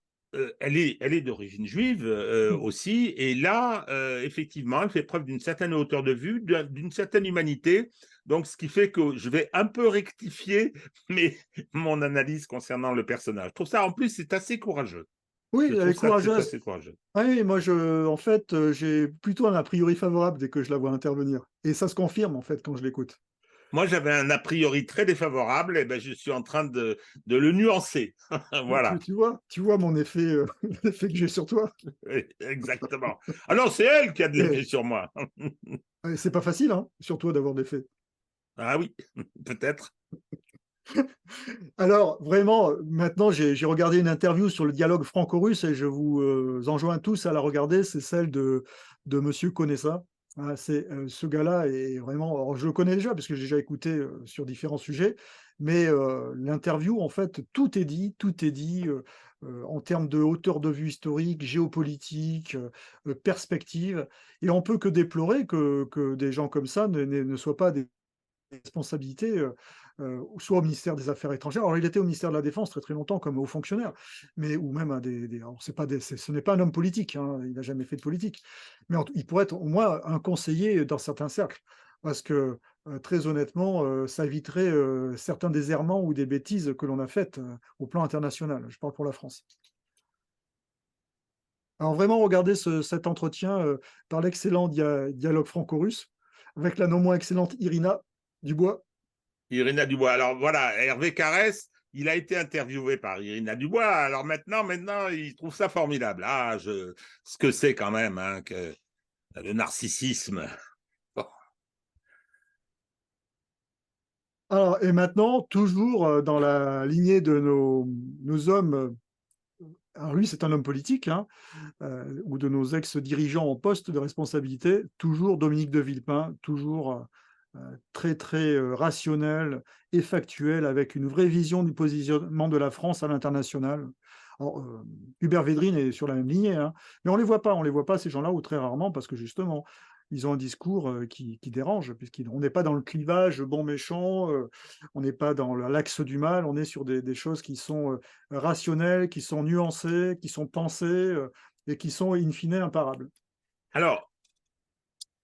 A: elle est d'origine juive aussi, et là, effectivement, elle fait preuve d'une certaine hauteur de vue, d'une certaine humanité, donc ce qui fait que je vais un peu rectifier mon analyse concernant le personnage. Je trouve ça, en plus, c'est assez courageux.
C: oui,
A: Je
C: elle
A: trouve
C: est
A: ça que c'est
C: courageuse.
A: assez courageux.
C: Oui, moi, en fait, j'ai plutôt un a priori favorable dès que je la vois intervenir. Et ça se confirme, en fait, quand je l'écoute.
A: Moi, j'avais un a priori très défavorable, et ben, je suis en train de le nuancer. Voilà.
C: Tu vois mon effet, l'effet que j'ai sur toi.
A: Exactement. Ah non, c'est elle qui a de l'effet sur moi.
C: C'est pas facile, hein, sur toi d'avoir des faits.
A: Ah oui, peut-être.
C: Alors, vraiment, maintenant, j'ai regardé une interview sur le dialogue franco-russe et je vous enjoins tous à la regarder. C'est celle de de Monsieur Conessa. Ce gars-là est vraiment, alors je le connais déjà parce que j'ai déjà écouté sur différents sujets, mais l'interview, en fait, tout est dit en termes de hauteur de vue historique, géopolitique, perspective, et on peut que déplorer que des gens comme ça ne soient pas des responsabilités, soit au ministère des Affaires étrangères. Alors, il était au ministère de la Défense très, très longtemps comme haut fonctionnaire, mais ou même à des alors c'est pas des ce n'est pas un homme politique, hein, il n'a jamais fait de politique. Mais il pourrait être au moins un conseiller dans certains cercles. Parce que, très honnêtement, ça éviterait, certains des errements ou des bêtises que l'on a faites, au plan international. Je parle pour la France. Alors vraiment, regardez cet entretien, par l'excellent dialogue franco-russe avec la non moins excellente Irina Dubois.
A: Irina Dubois. Alors voilà, Hervé Carès, il a été interviewé par Irina Dubois. Alors maintenant, il trouve ça formidable. Ce que c'est quand même, hein, que le narcissisme. Bon.
C: Alors, et maintenant, toujours dans la lignée de nos hommes, alors lui, c'est un homme politique, hein, ou de nos ex-dirigeants en poste de responsabilité, toujours Dominique de Villepin, toujours très, très rationnel et factuel, avec une vraie vision du positionnement de la France à l'international. Alors, Hubert Védrine est sur la même lignée, hein, mais on les voit pas ces gens-là, ou très rarement, parce que justement, ils ont un discours qui dérange, puisqu'on n'est pas dans le clivage bon-méchant, on n'est pas dans l'axe du mal, on est sur des choses qui sont rationnelles, qui sont nuancées, qui sont pensées et qui sont in fine imparables.
A: Alors,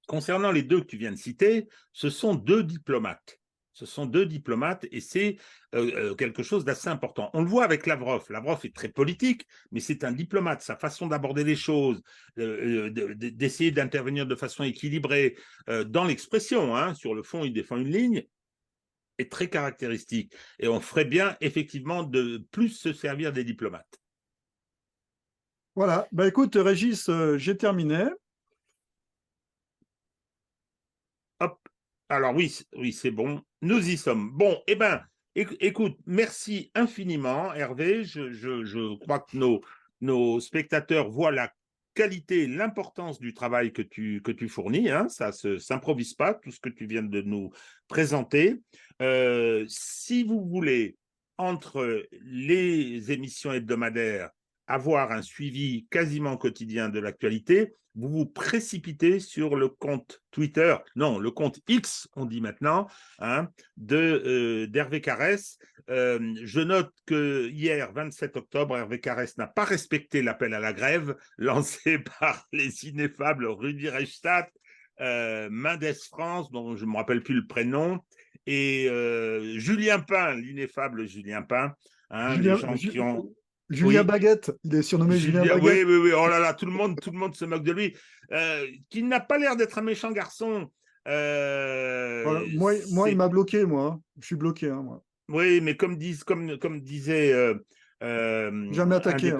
A: concernant les deux que tu viens de citer, ce sont deux diplomates. Ce sont deux diplomates et c'est quelque chose d'assez important. On le voit avec Lavrov. Lavrov est très politique, mais c'est un diplomate. Sa façon d'aborder les choses, d'essayer d'intervenir de façon équilibrée dans l'expression, hein, sur le fond, il défend une ligne, est très caractéristique. Et on ferait bien, effectivement, de plus se servir des diplomates.
C: Voilà. Bah, écoute, Régis, j'ai terminé.
A: Hop. Alors oui, c'est bon. Nous y sommes. Bon, eh bien, écoute, merci infiniment, Hervé. Je crois que nos spectateurs voient la qualité, l'importance du travail que tu fournis. Hein. Ça ne s'improvise pas, tout ce que tu viens de nous présenter. Si vous voulez, entre les émissions hebdomadaires, avoir un suivi quasiment quotidien de l'actualité, vous vous précipitez sur le compte Twitter, non, le compte X, on dit maintenant, hein, d'Hervé Carès. Je note que hier, 27 octobre, Hervé Carès n'a pas respecté l'appel à la grève lancé par les ineffables Rudi Reichstadt, Mendes France, dont je ne me rappelle plus le prénom, et Julien Pain, l'ineffable Julien Pain, hein, les gens qui ont...
C: Julien
A: Oui.
C: Baguette, il est surnommé Julien Baguette.
A: Oui, oh là là, tout le monde se moque de lui. Qui n'a pas l'air d'être un méchant garçon.
C: Voilà. Moi, il m'a bloqué, moi. Je suis bloqué, hein, moi.
A: Oui, mais comme disait
C: Jamais attaqué.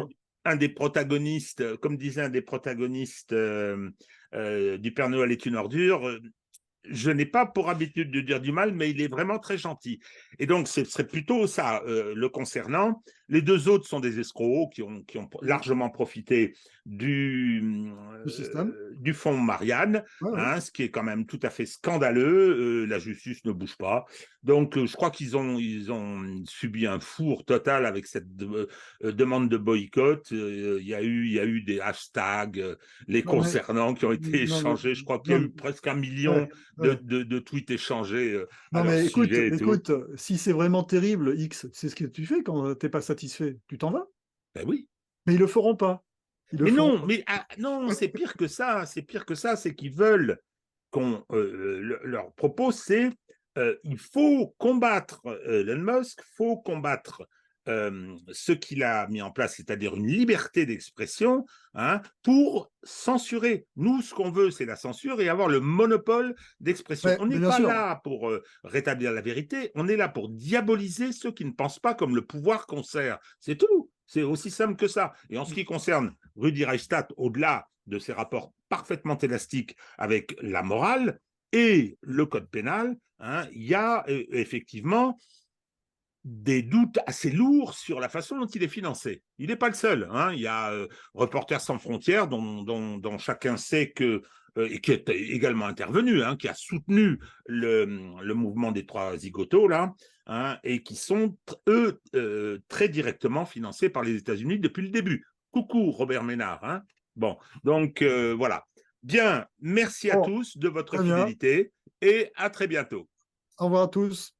A: un des protagonistes, comme disait un des protagonistes du Père Noël est une ordure, je n'ai pas pour habitude de dire du mal, mais il est vraiment très gentil. Et donc, ce serait plutôt ça le concernant. Les deux autres sont des escrocs qui ont largement profité du fonds Marianne, hein, ce qui est quand même tout à fait scandaleux. La justice ne bouge pas. Donc, je crois qu'ils ont subi un four total avec cette demande de boycott. Il y a eu des hashtags les concernant qui ont été échangés. Je crois qu'il y a eu presque 1 million de tweets échangés à leur sujet.
C: Écoute, si c'est vraiment terrible, X, c'est ce que tu fais quand tu n'es pas satisfait. Tu t'en vas.
A: Ben oui.
C: Mais ils le feront pas.
A: Non, c'est pire que ça. C'est pire que ça. C'est qu'ils veulent qu'on leur propose, c'est il faut combattre Elon Musk, il faut combattre ce qu'il a mis en place, c'est-à-dire une liberté d'expression, hein, pour censurer. Nous, ce qu'on veut, c'est la censure et avoir le monopole d'expression. On n'est pas là pour rétablir la vérité, on est là pour diaboliser ceux qui ne pensent pas comme le pouvoir qu'on sert. C'est tout. C'est aussi simple que ça. Et en ce qui concerne Rudi Reichstadt, au-delà de ses rapports parfaitement élastiques avec la morale et le code pénal, hein, il y a effectivement des doutes assez lourds sur la façon dont il est financé. Il n'est pas le seul. Hein. Il y a Reporters sans frontières, dont chacun sait que, et qui est également intervenu, hein, qui a soutenu le mouvement des 3 zigotos, là, hein, et qui sont, eux, très directement financés par les États-Unis depuis le début. Coucou, Robert Ménard. Hein. Bon, donc voilà. Bien, merci à tous de votre fidélité et à très bientôt.
C: Au revoir à tous.